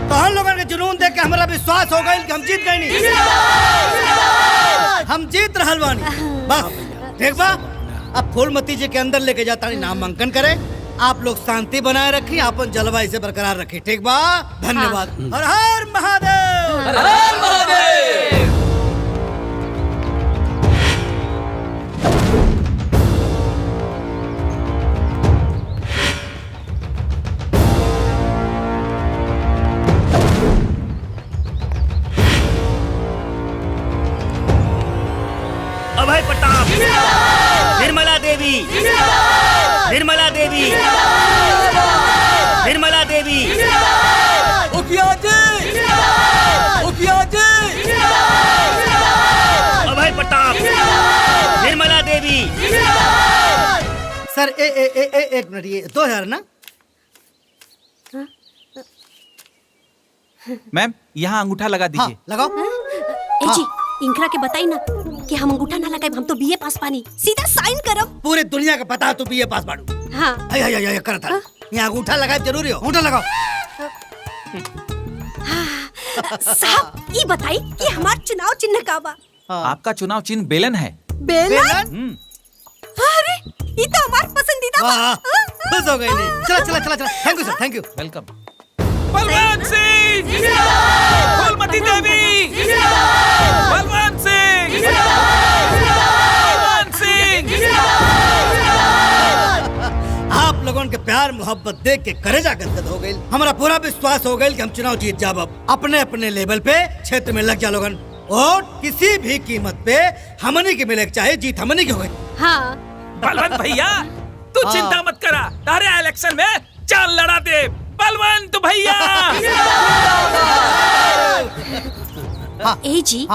तो हम लोगों के जुनून देख के हमारा विश्वास हो गई कि हम जीत गए नहीं। हम जीत रहल बानी बस ठीक बा। अब फूलमती जी के अंदर लेके जाता नामांकन करे। आप लोग शांति बनाए रखी अपन जलवा इसे बरकरार रखी ठीक बा। धन्यवाद। हर हर महादेव। हर हर महादेव। अभय प्रताप, निर्मला देवी, निर्मला देवी, निर्मला देवी, मुखिया जी, मुखिया जी, अभय प्रताप, निर्मला देवी। सर एक मिनट ये 2000 ना। मैम यहाँ अंगूठा लगा दीजिए। लगाओ। ए जी इनकरा के बताई ना कि हम अंगूठा ना लगाए, हम तो बीए पास पानी, सीधा साइन करब। पूरे दुनिया का पता है तू बीए पास बाड़ू। हाँ आय करत है। यहाँ अंगूठा लगाए जरूरी हो। अंगूठा लगाओ। साहब ये बताई कि हमार चुनाव चिन्ह का बा? आपका चुनाव चिन्ह बेलन है। बेलन? अरे ये तो हमार पसंदीदा बा। खुश हो गई। चला thank you sir, thank you. Welcome. Balwant Singh! Phoolmati Devi! Balwant Singh! Balwant Singh! आप लोगों के प्यार मोहब्बत देख के करेजा गदगद हो गई। हमारा पूरा विश्वास हो गई कि हम चुनाव जीत जाब। अब अपने अपने लेवल पे क्षेत्र में लग जा लोगन। और किसी भी कीमत पे हमनी के मिले चाहे जीत हमनी की हो गई। हाँ बलवंत भैया तू चिंता मत करा, तारे इलेक्शन में चाल लड़ा दे। बलवंत भैया! ए जी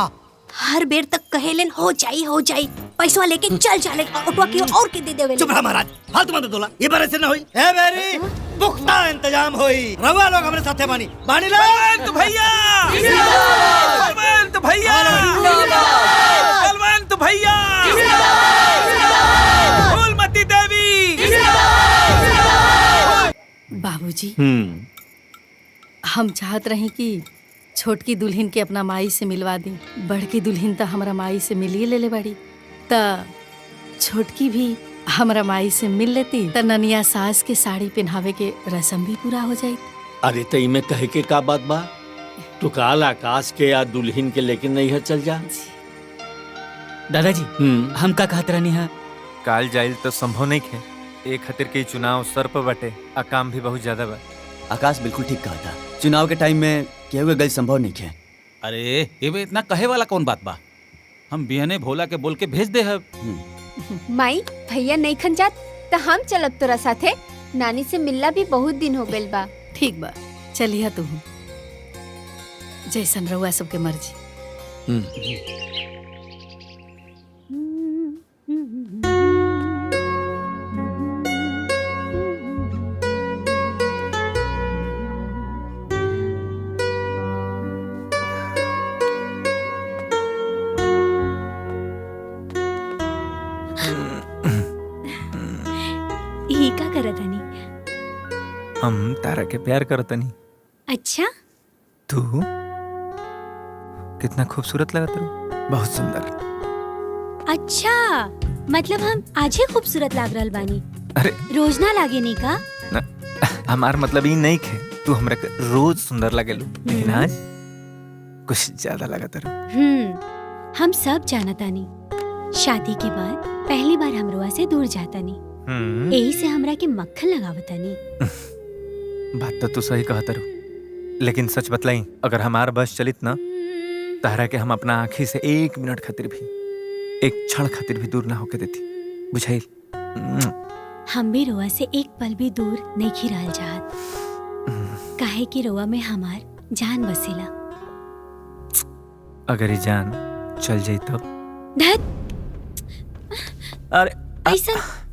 हर बेर तक कहेलन हो जाई पैसा लेके चल जाले ऑटो की और के दे देवे। चुप रहा महाराज, फालतू मत बोला। ये बार ऐसे ना होई। ए बेरी पुख्ता इंतजाम होई। रवा लोग हमारे साथे बानी लो। बलवंत भैया! बलवंत भैया! बलवंत भैया! फूलमती देवी! बाबूजी हम चाहत रहे कि छोटकी दुल्हन के अपना माई से मिलवा दी। बड़की दुल्हन तो हमारा माई से मिलिए ले बाड़ी, त छोटकी भी हमारा माई से मिल लेती त ननिया सास के साड़ी पहनावे के रस्म भी पूरा हो जाई। अरे तो इमे कहे के का बात बा? तू काल आकाश के या दुल्हन के लेकिन नहीं है चल जा। दादाजी हम का कहत रहनी है? काल जाइल तो संभव नहीं है। एक खातिर के चुनाव सर पर बटे आ काम भी बहुत ज्यादा बा। आकाश बिल्कुल ठीक कहा था। चुनाव के टाइम में क्या हुआ गल संभव नहीं है। अरे ये इतना कहे वाला कौन बात बा? हम बिहने भोला के बोल के भेज दे है। माई भैया नहीं खन जात तो हम चलब तोरा साथे। नानी से मिलना भी बहुत दिन हो गइल बा। ठीक बा चलिए तू जैसन रहुआ सबके मर्जी। ये का करत हनी? हम तारा के प्यार करतनी। अच्छा तू कितना खूबसूरत लगत रही। बहुत सुंदर। अच्छा मतलब हम आज ही खूबसूरत लाग रहल बानी? अरे रोज ना लागे नहीं का? न, हमार मतलब ये नहीं है तू हमरा के रोज सुंदर लगेलू, लेकिन आज कुछ ज्यादा लगत रही। हम सब जानतानी शादी के बाद पहली बार हमरुआ से दूर जातानी, यही से हमरा के मक्खन लगावतानी। बात तो तू सही कहत रू, लेकिन सच बतलाई, अगर हमार बस चलित ना, तहरा के हम अपना आँखी से 1 मिनट खातिर भी, 1 क्षण खातिर भी दूर ना होके देती, बुझाई? हम भी रोआ से एक पल भी दूर नहीं खिराल चाहत, काहे कि रोआ में हमार जान बसेला। अगर ये जान चल जाई तो? अरे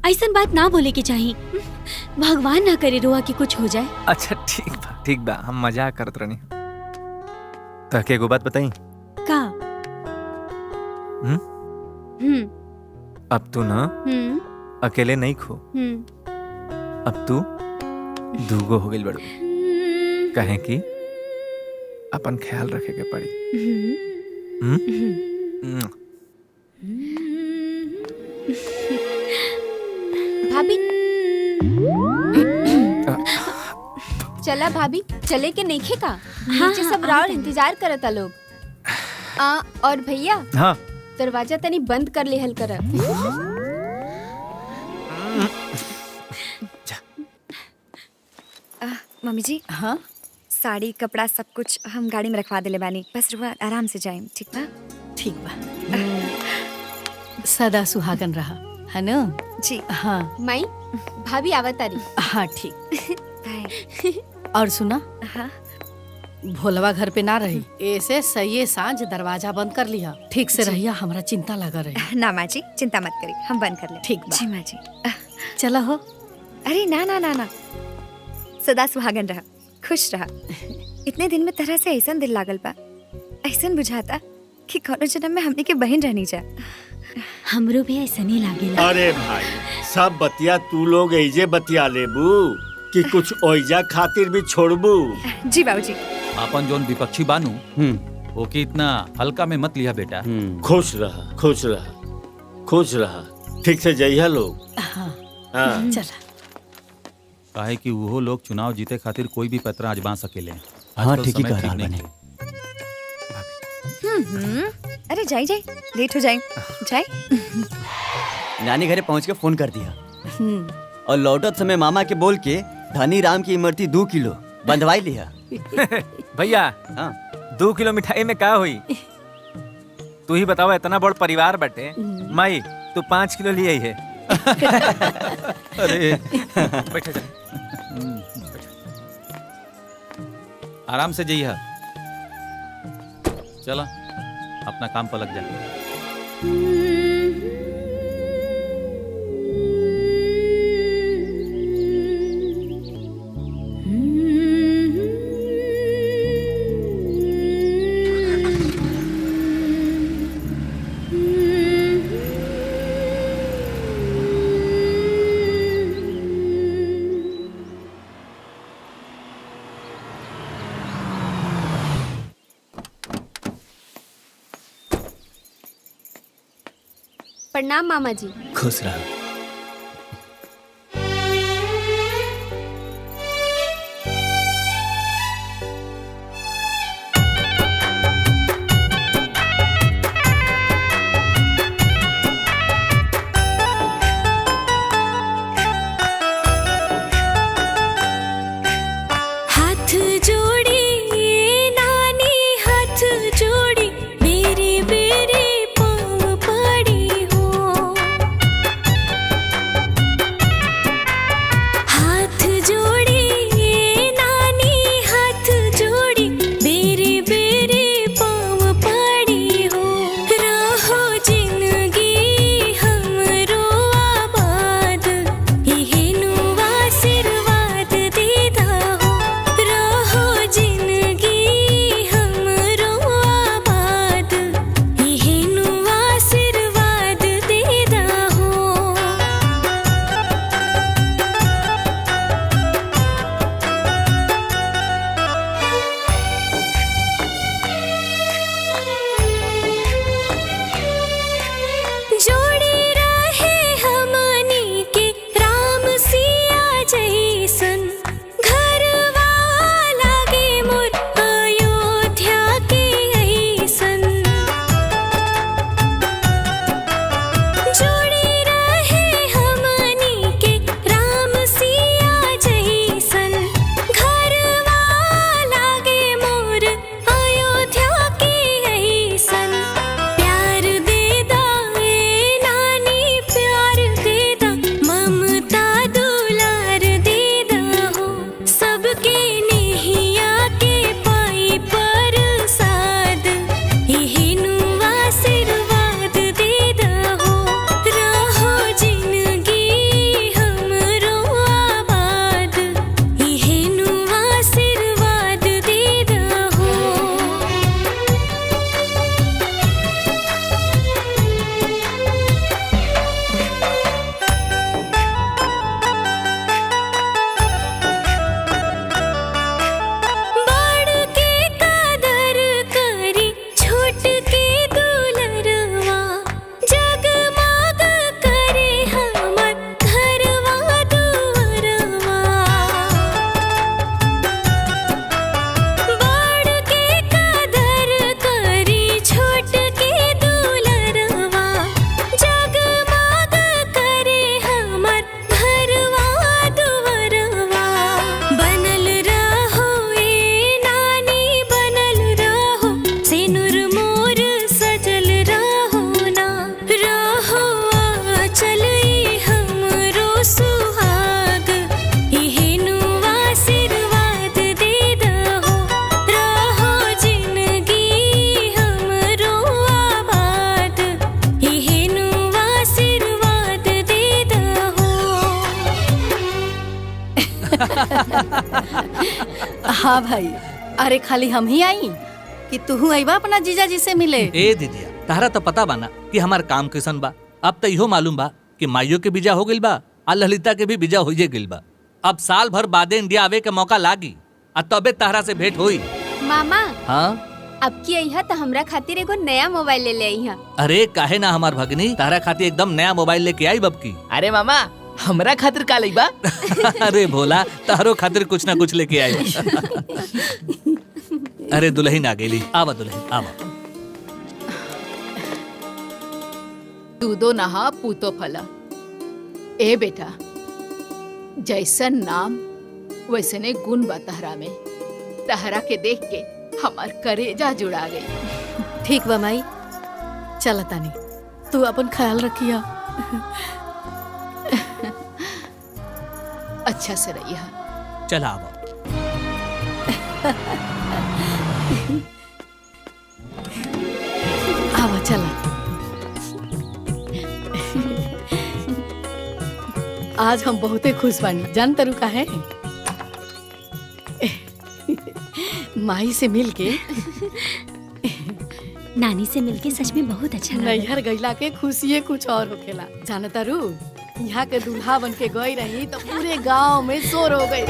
ऐसन बात ना बोले के चाहिए। भगवान ना करे रोआ कि कुछ हो जाए। अच्छा ठीक बा, हम मजाक करत रहनी। ताकि एगो बात बताई का? अब तू ना अकेले नहीं खो, अब तू दूगो हो गई बड़ू, कहे कि अपन ख्याल रखे के पड़ी। भाभी चला भाभी, चले के नहीं खे का? नीचे सब राउर इंतजार करता लोग। और भैया, हाँ, दरवाजा तनी बंद कर लेहल कर। मम्मी जी, हाँ, साड़ी कपड़ा सब कुछ हम गाड़ी में रखवा देले बानी, बस रुआ आराम से जाएं, ठीक बा? ठीक बा। सदा सुहागन रहा, है ना? जी हाँ। माई, भाभी आवत तारी। हाँ ठीक। और सुना, हाँ, भोलवा घर पे ना रही, ऐसे सही सांझ दरवाजा बंद कर लिया। ठीक से रहिया, हमारा चिंता लगा रही। ना माँ जी, चिंता मत करिए, हम बंद कर ले। ठीक बा। जी माँ जी। चला हो। अरे ना ना ना ना, सदा सुहागन रहा, खुश रहा। इतने दिन में तरह से ऐसा दिल लागल बा, ऐसा बुझाता कि कौनो जन्म में हमने के बहन रहनी जा। हमरो भी ऐसा नहीं लागेला। अरे भाई, सब बतिया तू लोग ऐजे बतिया लेबू कि कुछ ओइजा खातिर भी छोड़बू? जी बाबूजी। अपन जोन विपक्षी बानू, ओके इतना हल्का में मत लिया बेटा। खुश रहा, खुश रहा, खुश रहा। ठीक से जइहा लोग। हाँ। चला। काहे कि वो लोग चुनाव जीते खातिर कोई भी पत्र आजमा सकेले। हाँ, ठीक ही कह रहा है। अरे जाई जाई, लेट हो जाए, जाए। नानी घरे पहुंच के फोन कर दिया, और लौटत समय मामा के बोल के धनी राम की इमरती 2 किलो बंधवाई लिया। भैया, हाँ, 2 किलो मिठाई में का हुई? तू ही बतावा, इतना बड़ परिवार बटे। माई, तू 5 किलो लिए ही है। अरे बैठे जा। आराम से जइहा, चला अपना काम पर लग जा। प्रणाम मामा जी। खुश रहा। हाथ जोड़ी नानी, हाथ जोड़ी मेरे बेरे पाँव पड़ी हो। हाँ भाई, अरे खाली हम ही आई कि तू अइबा अपना जीजा जी से मिले। ए दीदिया, तारा तो पता बाना कि हमार काम कैसन बा। अब तो इहो मालूम बा कि माइयो के बीजा हो गइल बा आ ललिता के भी बीजा होइए गइल बा। अब साल भर बादे इंडिया आवे के मौका लागी आ तबे तारा से भेंट होई। मामा हाँ अब की अइहा तो हमरा खातिर एगो नया मोबाइल ले ले अइहा। अरे काहे ना हमार भगनी, तारा खातिर एकदम नया मोबाइल लेके आई बब की। अरे मामा हमरा खातिर का लइबा? अरे भोला, तारो खातिर कुछ ना कुछ लेके आई। अरे दुल्हन आ गेली, आवा दुल्हन आवा। दूधो नहा पूतो फला। ए बेटा, जैसन नाम वैसने गुण बा तहरा में। तहरा के देख के हमार करेजा जुड़ा गई। ठीक बा माई, चल तानी, तू अपन ख्याल रखिया। अच्छा से रहिया। चला आवा। आवा चला। आज हम बहुते खुश बानी, जान तरू का है? माई से मिल के नानी से मिलके सच में बहुत अच्छा लगा। नैहर गईला के खुशिये कुछ और होखेला। जाने तारू, यहाँ के दूल्हा बन के गई रही तो पूरे गांव में शोर हो गई।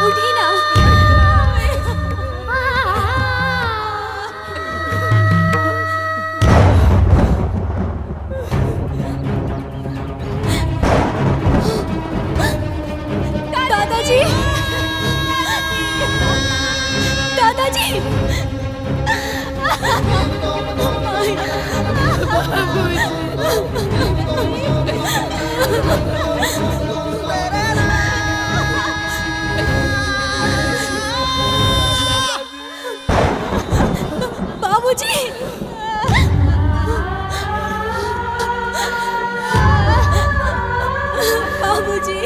उठी ना। दादाजी, दादाजी। बाबूजी, बाबूजी।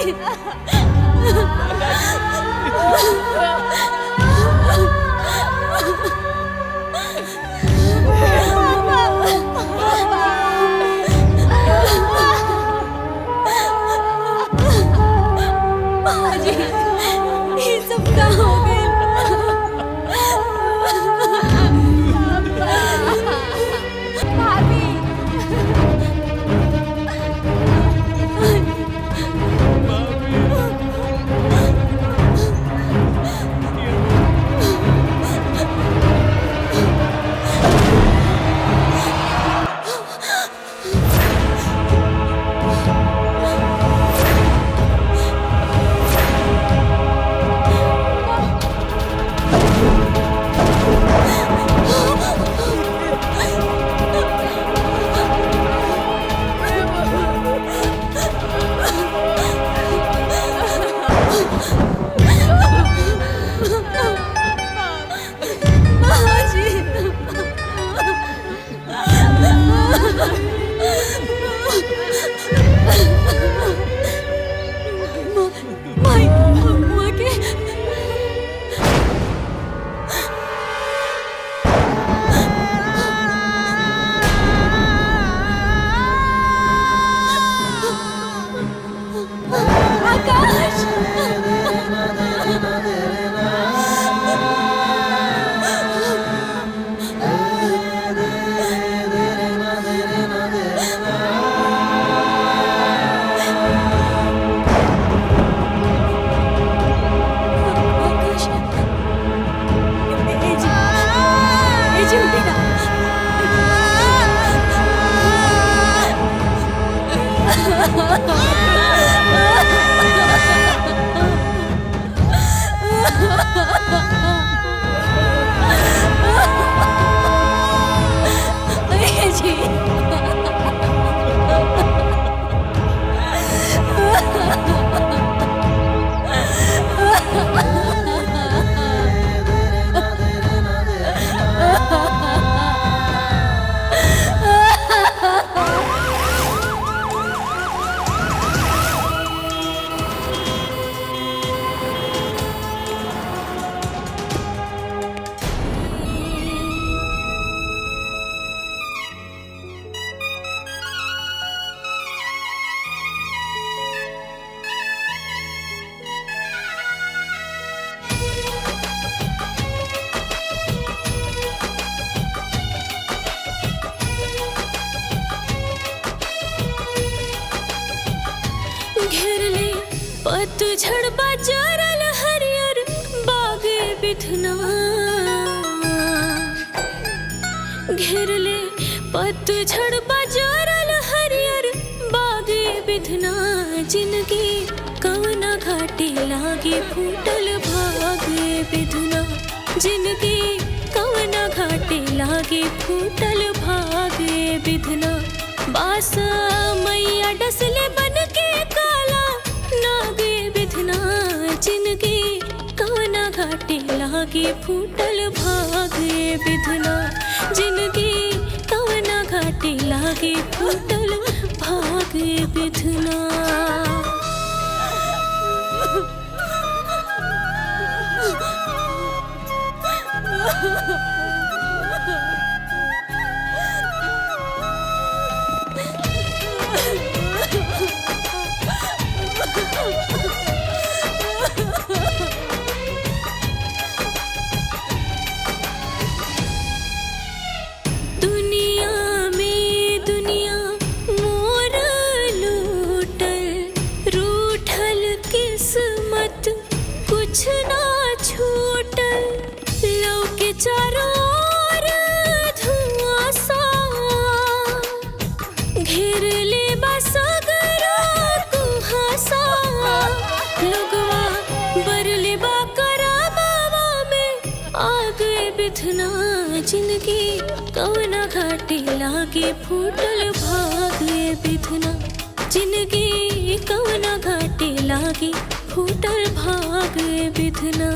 बाबूजी, ये सब क्या हो जी घेर ले पतझड़ बाजारल हरियर बागे बिधना घेर ले पतझड़ बाजारल हरियर बागे बिधना जिंदगी कवना घाटे लागे फूटल भागे बिधना जिंदगी कवना घाटे लागे फूटल भागे बिधना बास मैया डसले बन के काला नागे बिधना जिंदगी कवना घाटे लागे फूटल भागे बिधना जिंदगी कवना घाटे लागे फूटल भागे बिधना दुनिया में दुनिया मोर लूटल रूठल किस्मत कुछ ना छूटल लौके चारों ओर धुआं सा घेर ले बसगरा कुहासा लोगवा बरले बाकरा बाबा में आगे बिधना जिंदगी कवना घाटे लागे फूटल भागे बिधना जिंदगी कवना घाटे लागे फूटल भागे बिधना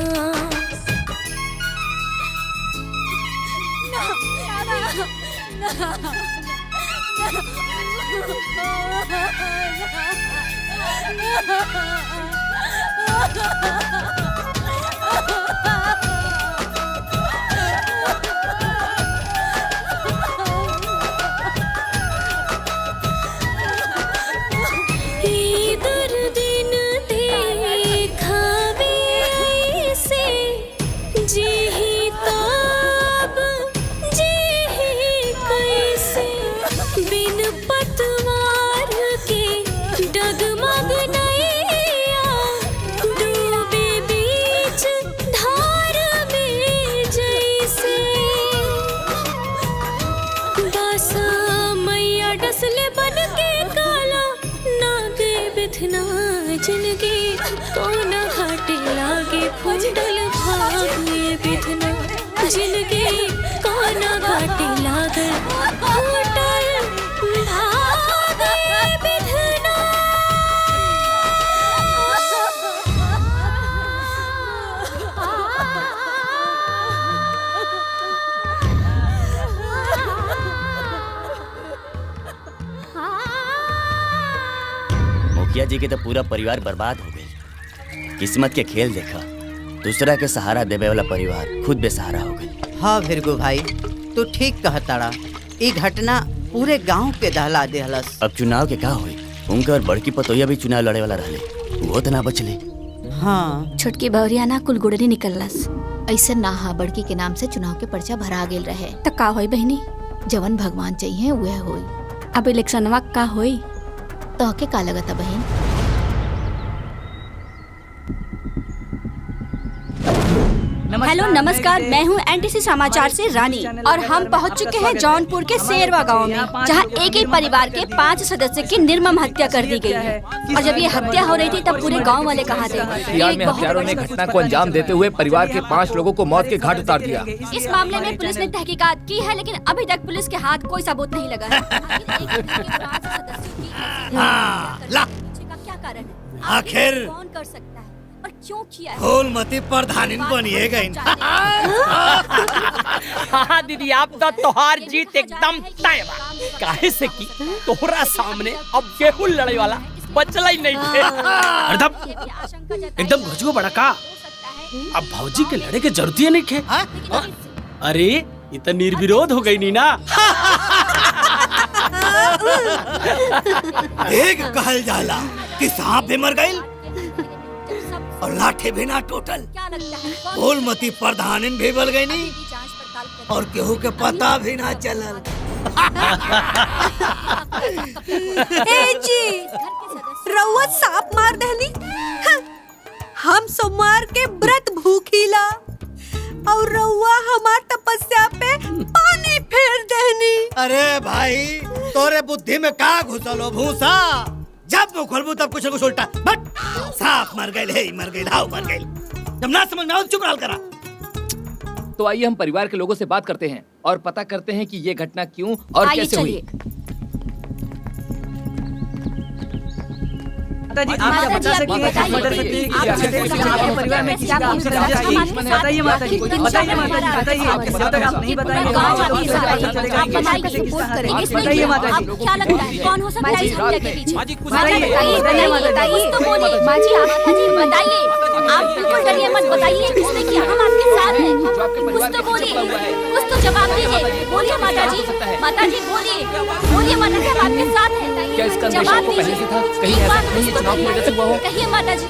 इधर दिन देखावे ऐसे जी ताब जी कैसे बिन पतवार के डगमग नैया डूबे बीच धार में जैसे बासा मैया डसले बन के काला नागे बिधना जिंदगी कौन घाटे लागे फूटल भागे बिधना जिंदगी कौन घाटे लागे फूटल भागे बिधना मुखिया जी के तो पूरा परिवार बर्बाद हो गई। किस्मत के खेल देखा, दूसरा के सहारा देवे वाला परिवार खुद बेसहारा हो गई। हाँ भीरगु भाई, तू ठीक कहताड़ा। ई घटना पूरे गांव के दहला देहलस। अब चुनाव के का होई? उनकर बड़की पतोया भी चुनाव लड़े वाला रहले, वो तो ना बचले। हाँ, छोटकी बहुरिया ना कुल गुड़नी निकललस। ऐसा ना हा बड़की के नाम से चुनाव के पर्चा भरा गेल रहे। त का होई बहनी? जवन भगवान चाहिए वह होई। अब इलेक्शनवा का होई? तो के का लगता बहन? हेलो नमस्कार, मैं हूँ एनटीसी समाचार से रानी और हम पहुँच चुके हैं जौनपुर के शेरवा गांव में, जहाँ एक ही परिवार के 5 सदस्य की निर्मम हत्या कर दी गई है। और जब ये हत्या हो रही थी तब पूरे गांव वाले कहाँ थे? बिहार में हत्यारों ने घटना को अंजाम देते हुए परिवार के 5 लोगों को मौत के घाट उतार दिया। इस मामले में पुलिस ने तहकीकात की है, लेकिन अभी तक पुलिस के हाथ कोई सबूत नहीं लगा है। क्या कारण है? आखिर कौन कर सकता है और क्यों किया है? फूलमती प्रधानिन बनिएगा हाँ दीदी, आप तो तोहार जीत एकदम तय बा। काहे से कि तोहरा सामने अब केहू लड़े वाला बचला ही नहीं थे। एकदम घुसगो बड़ा का। अब भौजी के लड़े के जरूरत ही नहीं थे। अरे ये तो निर्विरोध हो गई नी ना। एक कहल जाला कि सांप भी मर गई और लाठी भी ना टूटल। फूलमती प्रधानिन भी बल गई नी और केहू के पता भी ना चलल। ए जी, रउआ सांप सोमवार के व्रत भूखीला और रउआ हमार तपस्या पे पानी फेर देनी। अरे भाई तोरे बुद्धि में का घुसल हो भूसा? जब मुँह खोलबू तब कुछ न कुछ उल्टा। बट सांप मर गए, हे मर गए, हाउ मर गए। जब ना समझ में आओ चुप रहा करा। तो आइए हम परिवार के लोगों से बात करते हैं और पता करते हैं कि ये घटना क्यों और कैसे हुई। माताजी, आप क्या बता सकती हैं? आपके परिवार में किसी का आपसे बताइए माताजी, बताइए माताजी, बताइए। जब तक आप नहीं बताएंगे बताइए माताजी। क्या लगता है कौन हो सकता है इस हमले के पीछे? बताइए कुछ तो बोलिए माजी, आप बताइए। आप बिल्कुल डरिए मत, बताइए किसने किया, हम आपके साथ हैं। कुछ तो बोलिए, कुछ तो जवाब दीजिए। बोलिए माताजी, माताजी बोलिए, बोलिए माताजी, हम आपके साथ हैं। क्या इसका अंदेशा आपको पहले से था? कहीं ऐसा नहीं है चुनाव की वजह से हुआ हो? कहिए माताजी।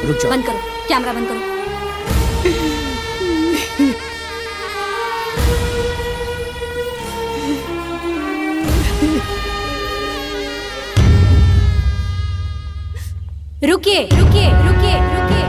रुक जाओ। बंद करो, कैमरा बंद करो। रुकिए रुकिए रुकिए रुकिए रुकिए।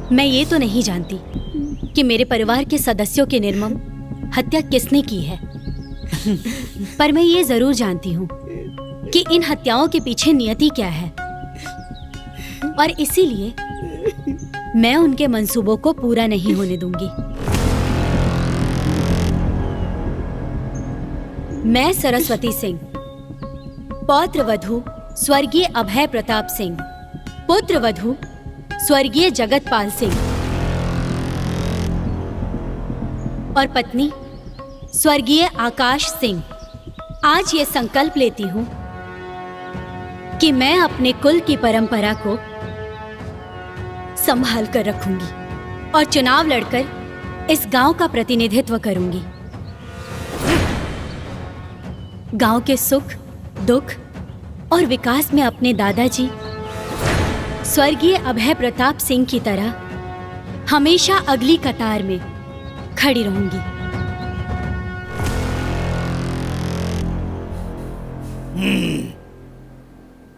मैं ये तो नहीं जानती कि मेरे परिवार के सदस्यों की निर्मम हत्या किसने की है, पर मैं ये जरूर जानती हूँ कि इन हत्याओं के पीछे नियति क्या है, और इसीलिए मैं उनके मंसूबों को पूरा नहीं होने दूंगी। मैं सरस्वती सिंह, पौत्र वधू स्वर्गीय अभय प्रताप सिंह, पुत्र वधू स्वर्गीय जगतपाल सिंह और पत्नी स्वर्गीय आकाश सिंह, आज ये संकल्प लेती हूँ कि मैं अपने कुल की परंपरा को संभाल कर रखूंगी और चुनाव लड़कर इस गांव का प्रतिनिधित्व करूंगी। गांव के सुख, दुख और विकास में अपने दादाजी स्वर्गीय अभय प्रताप सिंह की तरह हमेशा अगली कतार में खड़ी रहूंगी।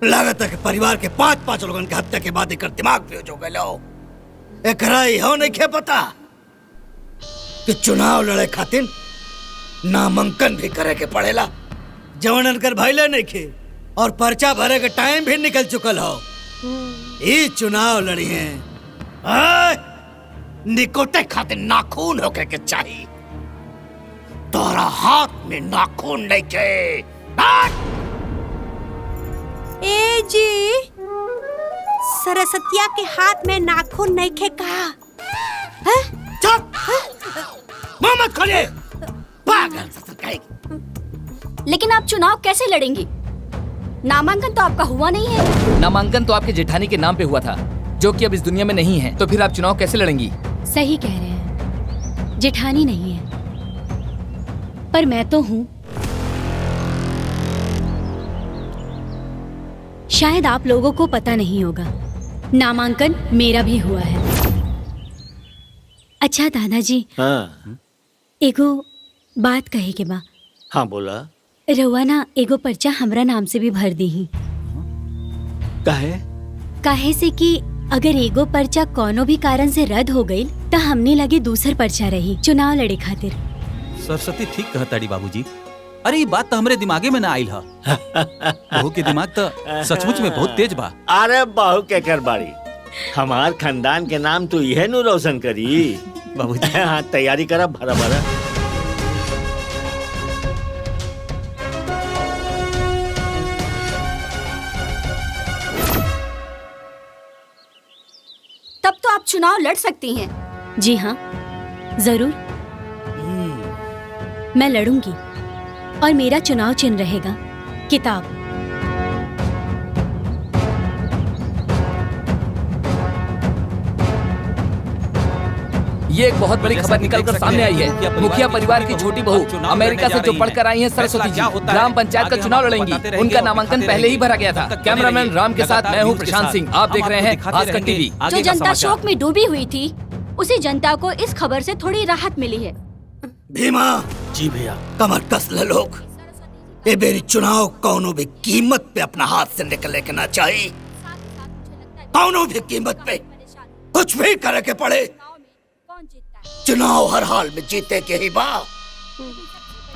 लागत है कि परिवार के 5-5 लोगों की हत्या के बाद एक दिमाग फ्यूज हो गए लो। एकरा इहो नहीं खे पता कि चुनाव लड़े खातिर नामांकन भी करे के पड़ेला। जवन अनकर भइले नहीं खे और पर्चा भरे के टाइम भी निकल चुकल हो। ये चुनाव लड़ी हैं निकोटे खातिर नाखून होके के चाहिए। तोरा हाथ में नाखून नहीं के। ए जी, सरस्वतिया के हाथ में नाखून नहीं खे कहा। चुप, मुंह मत खोलिए, पागल ससुर। लेकिन आप चुनाव कैसे लड़ेंगी? नामांकन तो आपका हुआ नहीं है। नामांकन तो आपके जेठानी के नाम पे हुआ था, जो कि अब इस दुनिया में नहीं है। तो फिर आप चुनाव कैसे लड़ेंगी? सही कह रहे हैं, जेठानी नहीं है, पर मैं तो हूँ। शायद आप लोगों को पता नहीं होगा, नामांकन मेरा भी हुआ है। अच्छा दादाजी, हाँ एगो बात कहे के बा। हाँ बोला। रउआ ना एगो पर्चा हमरा नाम से भी भर दी ही। काहे से कि अगर एगो पर्चा कोनो भी कारण से रद्द हो गई तो हमने लगे दूसर पर्चा रही चुनाव लड़े खातिर। सरस्वती ठीक कहताड़ी बाबूजी। अरे ये बात तो हमरे दिमागे में ना आइल हा। बहू के दिमाग तो सचमुच में बहुत तेज बा। अरे बहू के कर बाड़ी, हमार खानदान के नाम तो यह नु रोशन करी। बाबूजी हाँ तैयारी करा भरा भरा। तब तो आप चुनाव लड़ सकती हैं। जी हाँ, जरूर मैं लड़ूंगी और मेरा चुनाव चिन्ह रहेगा किताब। ये एक बहुत बड़ी खबर निकलकर सामने आई है। मुखिया परिवार की छोटी बहू अमेरिका से जो पढ़कर आई हैं सरस्वती जी, ग्राम पंचायत का चुनाव लड़ेंगी। उनका नामांकन पहले ही भरा गया था। कैमरामैन राम के साथ मैं हूँ प्रशांत सिंह। आप देख रहे हैं भास्कर टीवी। जो जनता शोक में डूबी हुई थी, उसी जनता को इस खबर से थोड़ी राहत मिली है। भीमा जी भैया, कमर कस ले लोग। ये मेरी चुनाव कौनो भी कीमत पे अपना हाथ से निकले के ना चाहिए। कौनो भी कीमत पे कुछ भी करे के पड़े, चुनाव हर हाल में जीते के ही बा।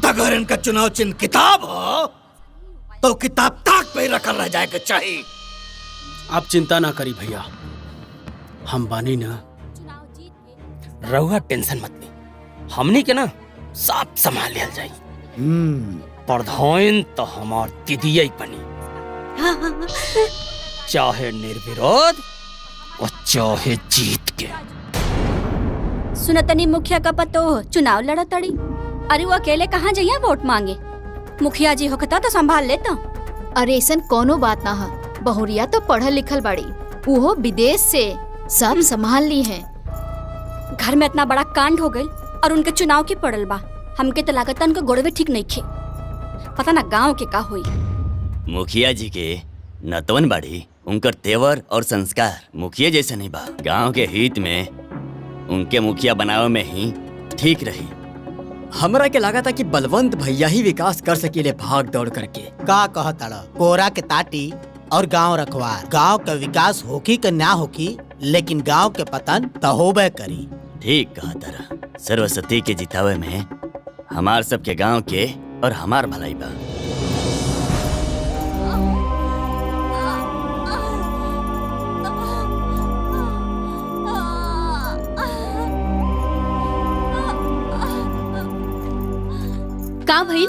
अगर इनका चुनाव चिन्ह किताब हो तो किताब ताक पे रखा रह जाए के चाहिए। आप चिंता ना करी भैया, हम बानी ना, रहुआ टेंशन मत ली। हमनी के ना सब संभाल लिया जाई। प्रधान तो हमार दीदी बनी, चाहे निर्विरोध और चाहे जीत के। सुनतनी मुखिया का पतो चुनाव लड़ा तड़ी। अरे वो अकेले कहाँ जाइए वोट मांगे? मुखिया जी होखता तो संभाल लेता। अरे ऐसन कोनो बात ना है। बहुरिया तो पढ़ल लिखल बाड़ी, वो विदेश से सब संभाल ली है। घर में इतना बड़ा कांड हो गई और उनके चुनाव की पड़ल बा। हमके तो लागत उनके गोड़वे ठीक नहीं खे। पता ना गांव के का हुई। मुखिया जी के नतवन बाड़ी, उनकर तेवर और संस्कार मुखिया जैसे नहीं बा। गांव के हित में उनके मुखिया बनावे में ही ठीक रही। हमरा के लगा था कि बलवंत भैया ही विकास कर सकीले भाग दौड़ करके। का कहताड़ा कोरा के ताटी और गांव रखवार। गांव का विकास होकी का ना होकी, लेकिन गांव के पतन तो होबे करी। ठीक कहा तारा। सरस्वती के जितावे में हमार सबके गांव के और हमार भलाई बा। का भइल?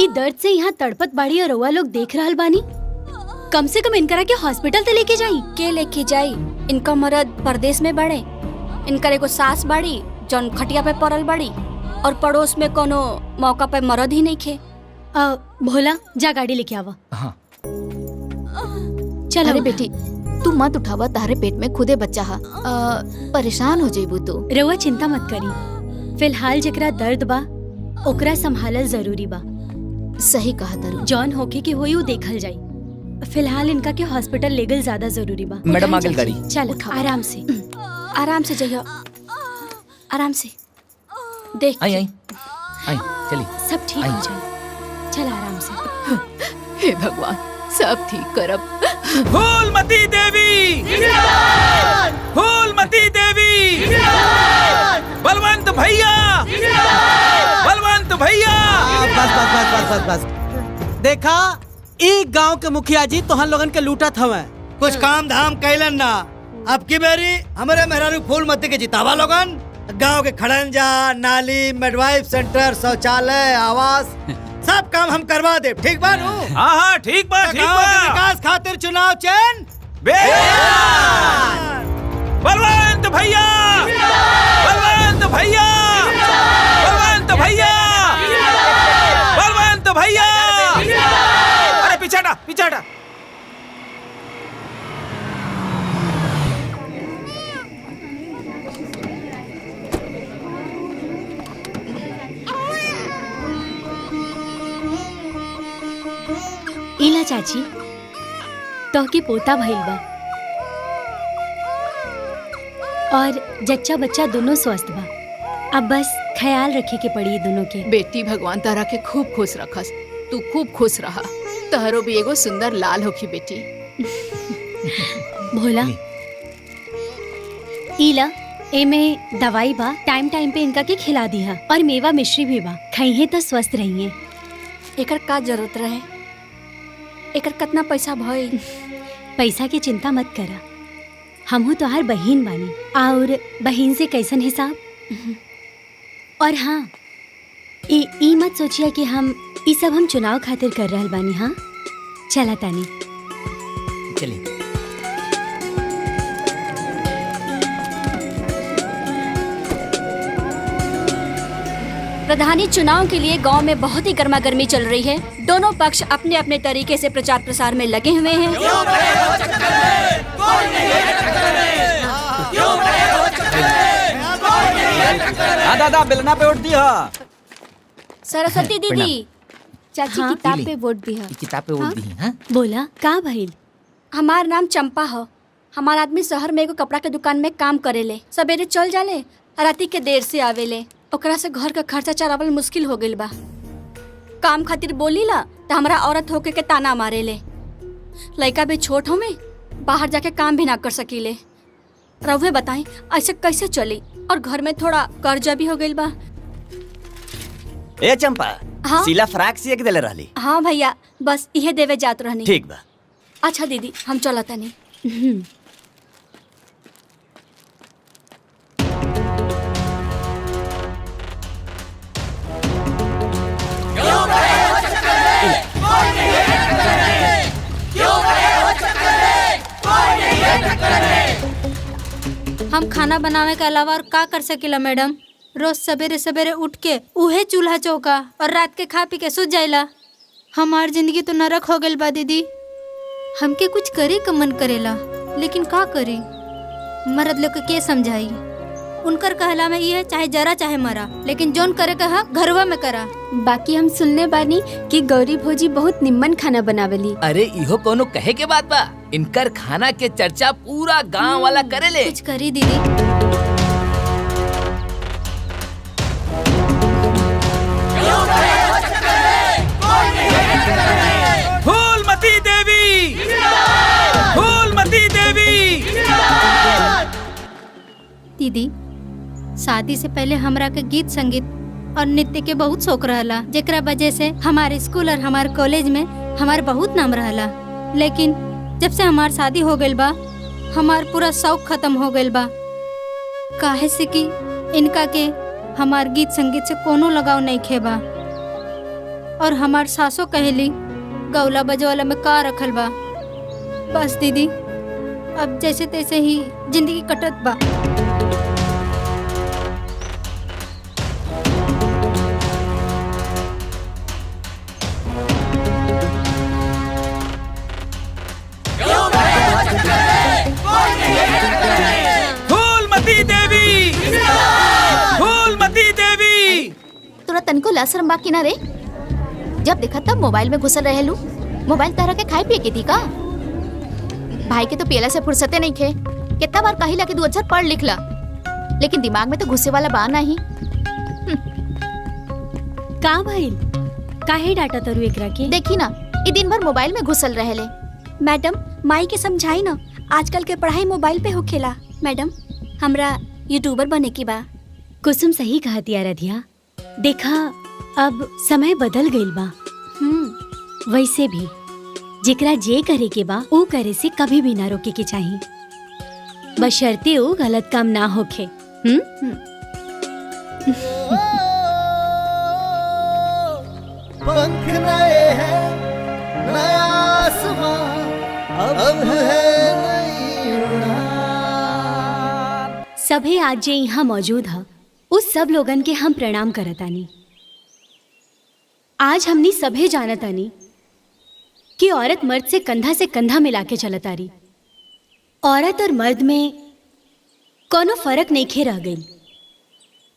ई दर्द से यहाँ तड़पत बाड़ी और रउआ लोग देख रहल बानी। कम से कम इनकरा के हॉस्पिटल ते लेके जाई। के लेके जाई? इनका मर्द परदेश में बड़े। इनकर एगो सास बाड़ी जौन खटिया पे पड़ल बाड़ी, और पड़ोस में कोनो मौका पे मर्द ही नहीं खे। भोला जा गाड़ी लेके आवा। हाँ। चल अरे बेटी, तू मत उठावा, तारे पेट में खुदे बच्चा हा। परेशान हो जाइबू तू। रउआ चिंता मत करी। फिलहाल जेकरा दर्द बा ओकरा संभालल जरूरी बा। सही कहा तारू। जॉन होके के होई उ देखल जाई। फिलहाल इनका के हॉस्पिटल ले गल ज्यादा जरूरी बा। मैडम आगे गाड़ी। चल आराम से, आराम से जाइयो, आराम से। देख आई आई आई चली। सब ठीक हो जाए। चल आराम से। हे भगवान, सब ठीक करब। फूलमती देवी, फूलमती देवी, बलवंत भैया, बलवंत भैया। बस बस बस बस बस बस। देखा ई गांव के मुखिया जी तोहन लोगन के लूटत हवे। कुछ काम धाम कैलन ना। अब की बेरी हमारे मेहरारू फूलमती के जितावा लोगन। गांव के खड़ंजा, नाली, मिडवाइफ सेंटर, शौचालय, आवास, सब काम हम करवा दे। ठीक बा नू? हाँ हाँ ठीक बा, ठीक गांव के बा। विकास खातिर चुनाव चैन बलवंत भैया, बलवंत भैया, बलवंत भैया, बलवंत भैया। अरे पीछे हटा, पीछे हटा। इला चाची, तो की पोता भइल बा और जच्चा बच्चा दोनों स्वस्थ बा। अब बस ख्याल रखे के पड़ी दोनों के। बेटी भगवान तारा के खूब खुश रखस। तू खूब खुश रहा। तहरो भी एगो सुंदर लाल होखी बेटी। भोला, इला एमे दवाई बा, टाइम टाइम पे इनका के खिला दिया और मेवा मिश्री भी बा। खाइए तो स्वस्थ रहिए। एकर का जरूरत रहे? एकर कितना पैसा भइल? पैसा की चिंता मत करा, हमहू तोहार बहिन बानी और बहिन से कैसन हिसाब। और हाँ, ई मत सोचिए कि हम ई सब हम चुनाव खातिर कर रहल बानी। हाँ चला तानी, चलिए। प्रधानी चुनाव के लिए गांव में बहुत ही गर्मा गर्मी चल रही है। दोनों पक्ष अपने अपने तरीके से प्रचार प्रसार में लगे हुए हैं। दादा बेलना पे वोट दिया। सरस्वती दीदी। चाची हाँ? किताब पे वोट दी है। किताब पे वोट दी है। बोला का भइल? हमार नाम चंपा हो। हमार आदमी शहर में एगो कपड़ा के दुकान में काम करेले। सवेरे चल जाले, राती के देर से आवेले। ओकरा से घर का खर्चा चलावल मुश्किल हो गइल बा। काम खातिर बोलीला त हमरा औरत होके के ताना मारेले। लड़का भी छोट हो में बाहर जाके काम भी ना कर सकीले। रउवे बताई ऐसे कैसे चली? और घर में थोड़ा कर्जा भी हो गइल बा। ए चंपा, हाँ? सिला फ्राक सिए के देले रहली। हाँ भैया, बस इहे देवे जात रहनी। ठीक बा। अच्छा दीदी, हम चलत नहीं। हम खाना बनावे के अलावा और का कर सकीला मैडम? रोज सवेरे सवेरे उठ के उहे चूल्हा चौका और रात के खा पी के सूत जाइला। हमार जिंदगी तो नरक हो गइल बा दीदी। हमके कुछ करे का मन करेला, लेकिन का करी? मर्द लोग के समझाई? उनकर कहला में ये चाहे जरा चाहे मरा, लेकिन जोन करे कहा घरवा में करा। बाकी हम सुनने बानी कि गौरी भौजी बहुत निम्मन खाना बनावेली। अरे इहो कोनो कहे के बात बा। इनकर खाना के चर्चा पूरा गांव वाला करेले। कुछ करी दीदी। फूलमती देवी, फूलमती देवी। दीदी, शादी से पहले हमरा के गीत संगीत और नृत्य के बहुत शौक रहला, जेकरा वजह से हमारे स्कूल और हमारे कॉलेज में हमार बहुत नाम रहला। लेकिन जब से हमार शादी हो गइल बा, हमार पूरा शौक खत्म हो गइल बा। काहे से कि इनका के हमार गीत संगीत से कोनो लगाव नहीं खेबा। और हमार सासो कहली गौला बजवाला में का रखल बा। बस दीदी, अब जैसे तैसे ही जिंदगी कटत बा। फूलमती देवी, फूलमती देवी। तोरा तनको लाशरम बाकी ना रे? जब देखा तब मोबाइल में घुसल रहेलू। मोबाइल तारा के खाए पिए के दी का? भाई के तो पियला से फुर्सते नहीं खे। कितना बार कहिला कि तू अक्षर पढ़ लिख ला, लेकिन दिमाग में तो घुसे वाला बा नहीं। का भइल? काहे डाटा तरू एकरा के? देखी ना, ई दिन भर मोबाइल में घुसल रहेले। मैडम, माई के समझाई ना, आजकल के पढ़ाई मोबाइल पे होखेला। मैडम, हमरा यूट्यूबर बने की बा। कुसुम सही कहा दिया रधिया। देखा, अब समय बदल गइल बा। वैसे भी जेकरा जे करे के बा ऊ करे से कभी भी ना रोके के चाहिए, बशर्ते ऊ गलत काम ना होखे। पंख नए हैं, नया आसमां, अब है नई उड़ान। सभे आज जे यहाँ मौजूद है, उस सब लोगन के हम प्रणाम करतानी। आज हमनी सभे जानतानी कि औरत मर्द से कंधा मिला के चलतारी। औरत और मर्द में कोनो फर्क नहीं खे रह गई।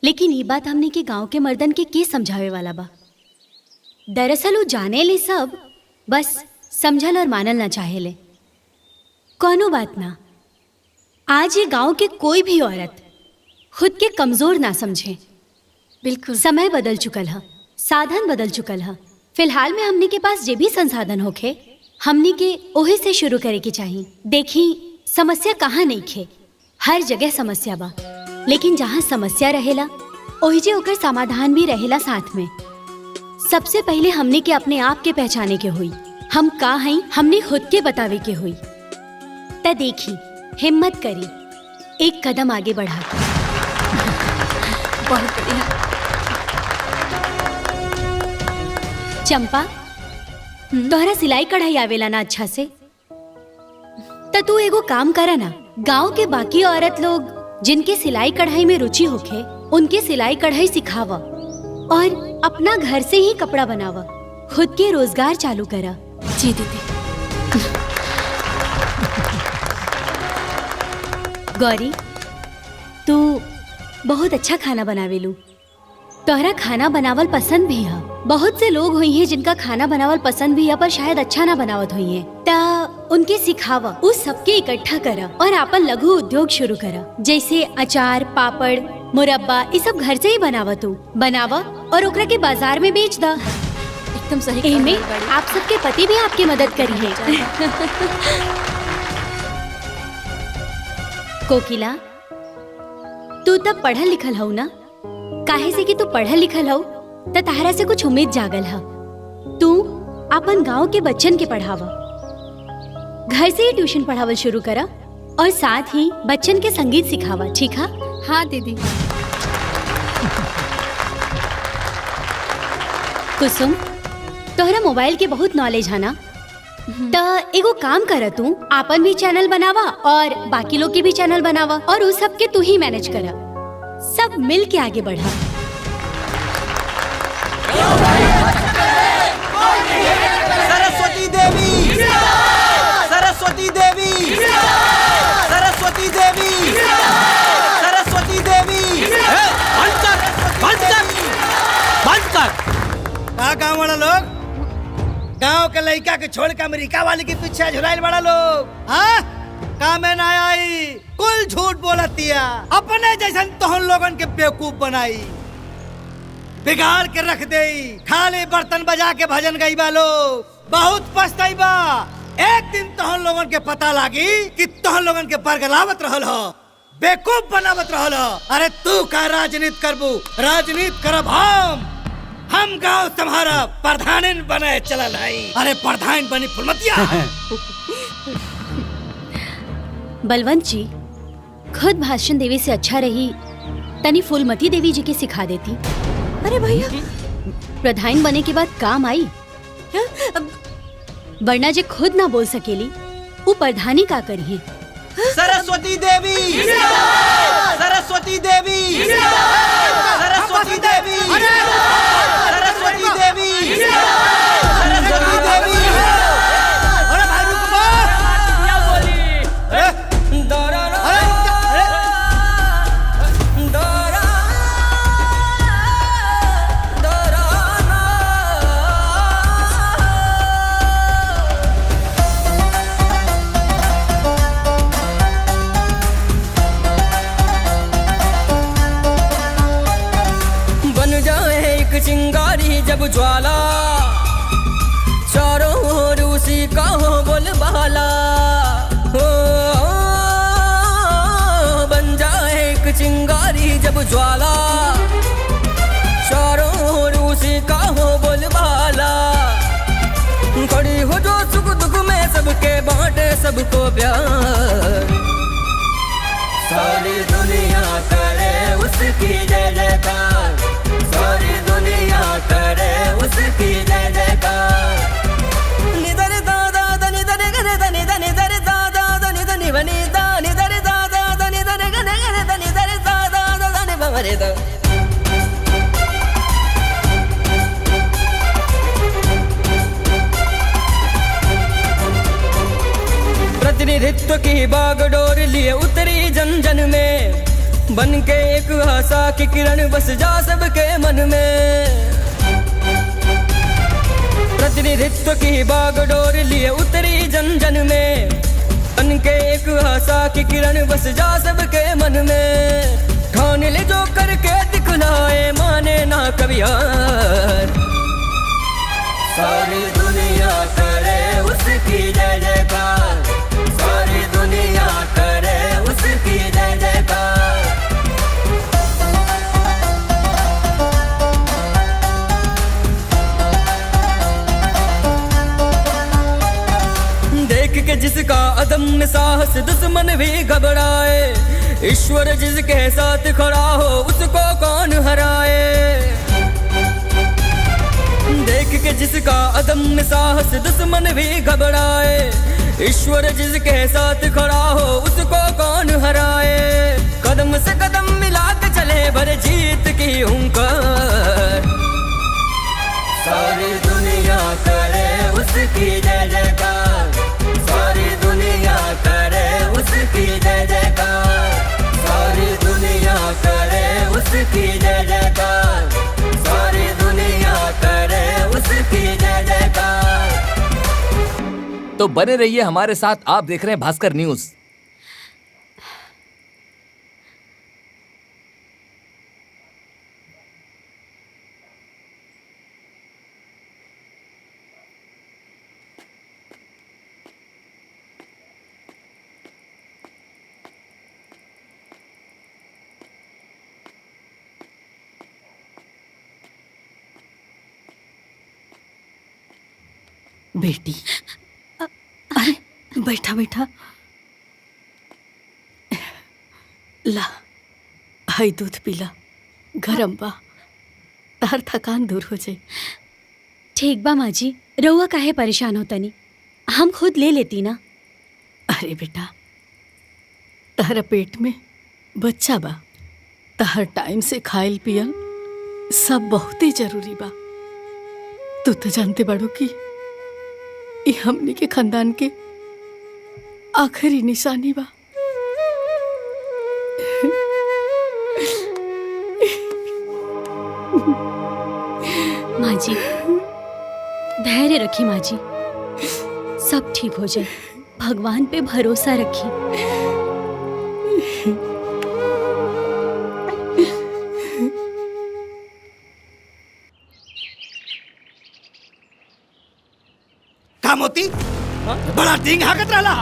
लेकिन ये बात हमने के गांव के मर्दन के समझावे वाला बा। दरअसल वो जाने ले सब, बस समझल और मानल ना चाहेले। कोनो बात ना, आज ये गांव के कोई भी औरत खुद के कमजोर ना समझे। बिल्कुल, समय बदल चुकल है, साधन बदल चुकल है। फिलहाल में हमने के पास जे भी संसाधन होखे, हमने के ओही से शुरू करे के चाहिए। देखी, समस्या कहाँ नहीं खे, हर जगह समस्या बा। लेकिन जहाँ समस्या रहेला, ओही जे ओकर समाधान भी रहेला साथ में। सबसे पहले हमने के अपने आप के पहचाने के हुई। हम का हई, हमने खुद के बतावे के हुई। त देखी, हिम्मत करी, एक कदम आगे बढ़ा। बहुत बढ़िया। चंपा, तोहरा सिलाई कढ़ाई आवेला ना अच्छा से? त तू एगो काम करा ना, गांव के बाकी औरत लोग जिनके सिलाई कढ़ाई में रुचि होखे, उनके सिलाई कढ़ाई सिखावा और अपना घर से ही कपड़ा बनावा। खुद के रोजगार चालू करा। जी दीदी। गौरी, तू बहुत अच्छा खाना बनावेलू। तोहरा खाना बनावल पसंद भी है। बहुत से लोग हुई हैं जिनका खाना बनावल पसंद भी है पर शायद अच्छा ना बनावत हुई हैं। ता उनके सिखावा, उस सबके इकट्ठा करा और आपन लघु उद्योग शुरू करा। जैसे अचार, पापड़, मुरब्बा, ये सब घर से ही बनावा तू। बनावा और ओकरा के बाजार में बेच दा। एकदम सही। एमे आप सबके पति भी आपकी मदद करी है। कोकिला, तू तब पढ़ल लिखल हऊ ना? काहे से कि तू पढ़ल लिखल हऊ त तहरा से कुछ उम्मीद जागल है। तू अपन गांव के बच्चन के पढ़ावा, घर से ही ट्यूशन पढ़ावल शुरू करा और साथ ही बच्चन के संगीत सिखावा। ठीक है? हाँ दीदी। कुसुम, तोहरा मोबाइल के बहुत नॉलेज है ना? त एगो काम कर, तू आपन भी चैनल बनावा और बाकी लोग के भी चैनल बनावा और उस सब के तू ही मैनेज करा। सब मिल के आगे बढ़ा। सरस्वती देवी, सरस्वती देवी, सरस्वती देवी, सरस्वती देवी। बंद कर, बंद कर, बंद कर। का गाँव वाला लोग गाँव के लड़का के छोड़ के अमेरिका वाले के पीछे झुलाइल बड़ा लोग, हाँ? कामे ना आई, कुल झूठ बोलतिया, अपने जैसन तोहन लोगन के बेवकूफ बनाई, बिगाड़ के रख दे। खाली बर्तन बजा के भजन गई बा लोग, बहुत पछताइबा। एक दिन तोहन लोगन के पता लागी कि तोहन लोगन के बरगलावत रहल हो, बेवकूफ बनावत रहल हो। अरे तू का राजनीति करबू? राजनीति करब हम गाँव तुम्हारा प्रधान बने चलल हई। अरे प्रधान बनी फुलमतिया। बलवंत जी, खुद भाषण देवी से अच्छा रही तनी फूलमती देवी जी के सिखा देती। अरे भैया, प्रधान बने के बाद काम आई, वरना जे खुद ना बोल सकेली वो प्रधानी का करी है। सरस्वती देवी, सरस्वती देवी, सरस्वती देवी, सरस्वती देवी, सरस्वती देवी। अरे भाई रुको, क्या बोली? चिंगारी जब ज्वाला, चारों ओर उसी का हो बोलबाला। हो बन जाए एक चिंगारी जब ज्वाला, चारों ओर उसी का हो बोलबाला। खड़ी हो जो सुख दुख में सबके बांटे सबको प्यार। सारी दुनिया करे उसकी जय जयकार, सारी दुनिया करे उसकी जय जयकार। निधर दादा धनि धनि गने धनि धनि धर दादा धनि धनि बनी धनि धर दादा धनि धनि गने गने धनि धर दादा धनि बमरे द। प्रतिनिधित्व की बागडोर लिए उतरी जन जन में, बन के एक आशा की किरण बस जा सबके मन में। प्रतिनिधित्व की बागडोर लिए उतरी जन जन में, बन के एक आशा की किरण बस जा सबके मन में। ठान ले जो करके दिखलाए माने ना कभी हार। सारी दुनिया करे उसकी जय जयकार, सारी दुनिया करे उसकी जय जयकार। देख के जिसका अदम्य साहस दुश्मन भी घबराए, ईश्वर जिसके साथ खड़ा हो उसको कौन हराए। देख के जिसका अदम्य साहस दुश्मन भी घबराए, ईश्वर जिसके साथ खड़ा हो उसको कौन हराए। कदम से कदम मिला के चले भर जीत की हुंकार। सारी दुनिया करे उसकी जय जयकार, सारी दुनिया करे उसकी जय जयकार, सारी दुनिया करे उसकी जय जयकार, सारी दुनिया करे उसकी जय जयकार। तो बने रहिए हमारे साथ, आप देख रहे हैं भास्कर न्यूज। बेटी, अरे बैठा बैठा, ला हाई दूध पीला, गरम बा, तार थकान दूर हो जाए। ठीक बा माँ जी, रउआ काहे परेशान होतनी, हम खुद ले लेती ना। अरे बेटा, तारा पेट में बच्चा बा, तार टाइम से खाइल पियल सब बहुत ही जरूरी बा। तू तो जानते बाड़ू कि ये हमनी के खानदान के आखिरी निशानी बा। माँ जी धैर्य रखी माँ जी, सब ठीक हो जाए, भगवान पे भरोसा रखी। का मोती बड़ा डिंग हाकत रहला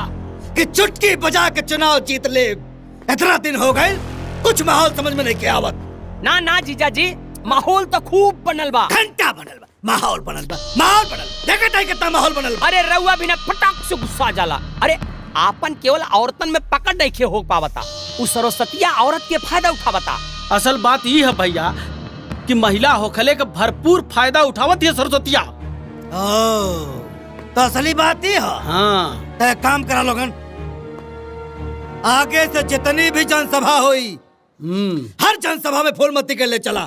कि चुटकी बजा के चुनाव जीत ले। इतना दिन हो गए, कुछ माहौल समझ में नहीं के आवत। ना ना जीजा जी, माहौल तो खूब बनल बा। घंटा बनल बा, माहौल बनल बा, माहौल बनल। देखत है कितना माहौल बनल बा। अरे रउआ भी ना फटाक से गुस्सा जाला। अरे आपन केवल औरतन में पकड़ नहीं खे हो पावता, उस सरस्वतिया औरत के फायदा उठावता। असल बात ये है भैया कि महिला होखले का भरपूर फायदा उठावत है सरस्वतिया। तो असली बात ही है। हाँ, तो एक काम करा लोगन, आगे से जितनी भी जनसभा हुई, हर जनसभा में फूलमती के ले चला।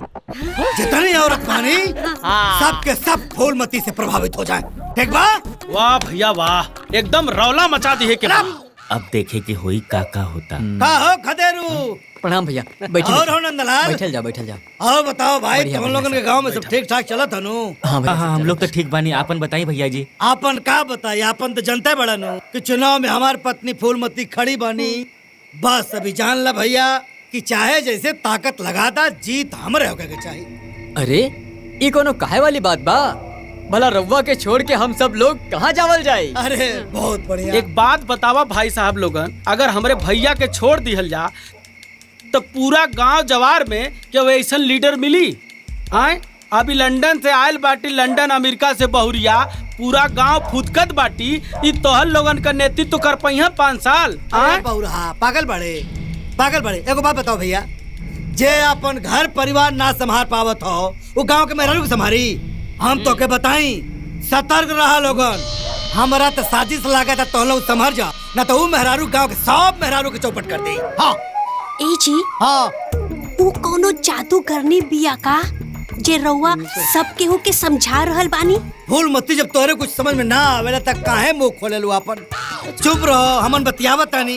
जितनी औरत बानी सबके सब फूलमती से प्रभावित हो जाए। ठीक बा? वाह भैया वाह, एकदम रौला मचा दी है के। अब देखे कि होई का होता। का हो खदेरू? प्रणाम भैया, बैठिए। और हो नंदलाल? बैठल जाओ बैठल जाओ। और बताओ भाई, बढ़िया, तुम लोगन के गांव में सब ठीक ठाक चला था नु? हाँ हम लोग तो ठीक बानी, आपन बताइए भैया जी। आपन का बताई, आपन तो जनता बड़ा नु कि चुनाव में हमार पत्नी फूलमती खड़ी बानी। बस अभी जान ला भैया कि चाहे जैसे ताकत लगाता, जीत हमरे होके के चाहिए। अरे ये कोनो काहे वाली बात बा? भला रउआ के छोड़ के हम सब लोग कहाँ जावल जाए? अरे बहुत बढ़िया। एक बात बतावा भाई साहब लोगन, अगर हमरे भैया के छोड़ दिहल जा तो पूरा गांव जवार में क्या वैसन लीडर मिली? आए अभी लंदन से आयल बाटी, लंदन अमेरिका से बहुरिया, पूरा गांव फुदकत बाटी। ई तोहर लोगन का नेतृत्व कर पहिया 5 साल। बहुरा पागल बड़े, पागल बड़े। एगो बात बताओ भैया, जे अपन घर परिवार ना संभाल पावत हो, वो गांव के मेहरारू के संभारी? हम तो के बताई, सतर्क रहा लोगन। हमारा तो साजिश लगा था, तो लोग संभर जा, ना तो वो मेहरारू गांव के सब मेहरारू के चौपट कर दे। हाँ ए जी, हाँ, वो कोनो जादू करनी बिया का जे रउआ सब केहू के समझा रहल बानी? फूलमती, जब तोरे कुछ समझ में ना आवेला तक काहे मुंह खोले लू अपन? चुप रहो, हमन बतियावत तानी।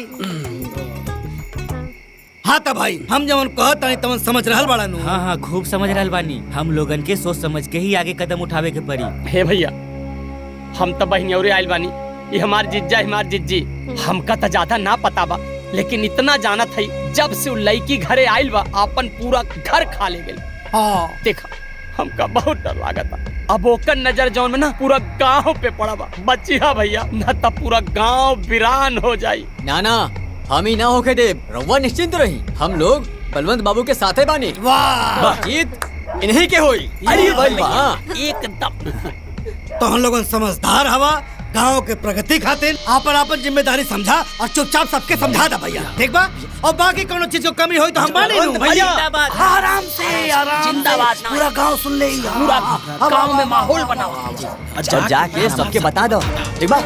हाँ तो भाई, हम जवन कहत तानी तवन समझ रहल बाड़ा नु? हाँ खूब समझ रहल बानी। हम लोगन के सोच समझ के ही आगे कदम उठावे के पड़ी। हे भैया, हम तो बहिनौरे आयल बानी, ये हमार जिज्जा हमार जिज्जी। हमका तो ज्यादा ना पता बा, लेकिन इतना जानत है जब से वो लड़की घरे आयल बा, अपन पूरा घर खा ले गई। हाँ देखा, हमका बहुत डर लागता। अब ओकर नजर जौन में ना पूरा गांव पे पड़ा बा। बचिया भैया, ना तो पूरा गांव वीरान हो जाई। ना ना, हम ही ना होके देव, रउआ निश्चिंत रही, हम लोग बलवंत बाबू के साथे बानी। वाह, जीत इन्हीं के होई। अरे भैया एकदम। तो हम लोगन समझदार हवा, गांव के प्रगति खातिर आपन जिम्मेदारी समझा और चुपचाप सबके समझा दा भैया। ठीक बा? और बाकी कोनो चीज को कमी होई तो हम माने लूं भैया। आराम से, आराम जिंदाबाद। पूरा गांव सुन ले, पूरा गांव में माहौल बनाओ। अच्छा जाके सबके बता दो। ठीक बा?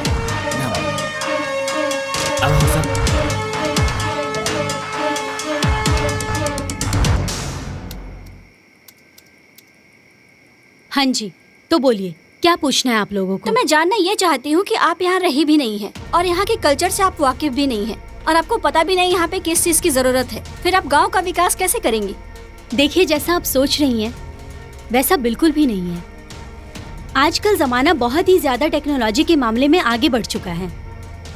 हाँ जी, तो बोलिए क्या पूछना है आप लोगों को? तो मैं जानना ये चाहती हूँ कि आप यहाँ रही भी नहीं है और यहाँ के कल्चर से आप वाकिफ भी नहीं है और आपको पता भी नहीं यहाँ पे किस चीज की जरूरत है, फिर आप गांव का विकास कैसे करेंगी? देखिए, जैसा आप सोच रही हैं वैसा बिल्कुल भी नहीं है। आजकल जमाना बहुत ही ज्यादा टेक्नोलॉजी के मामले में आगे बढ़ चुका है।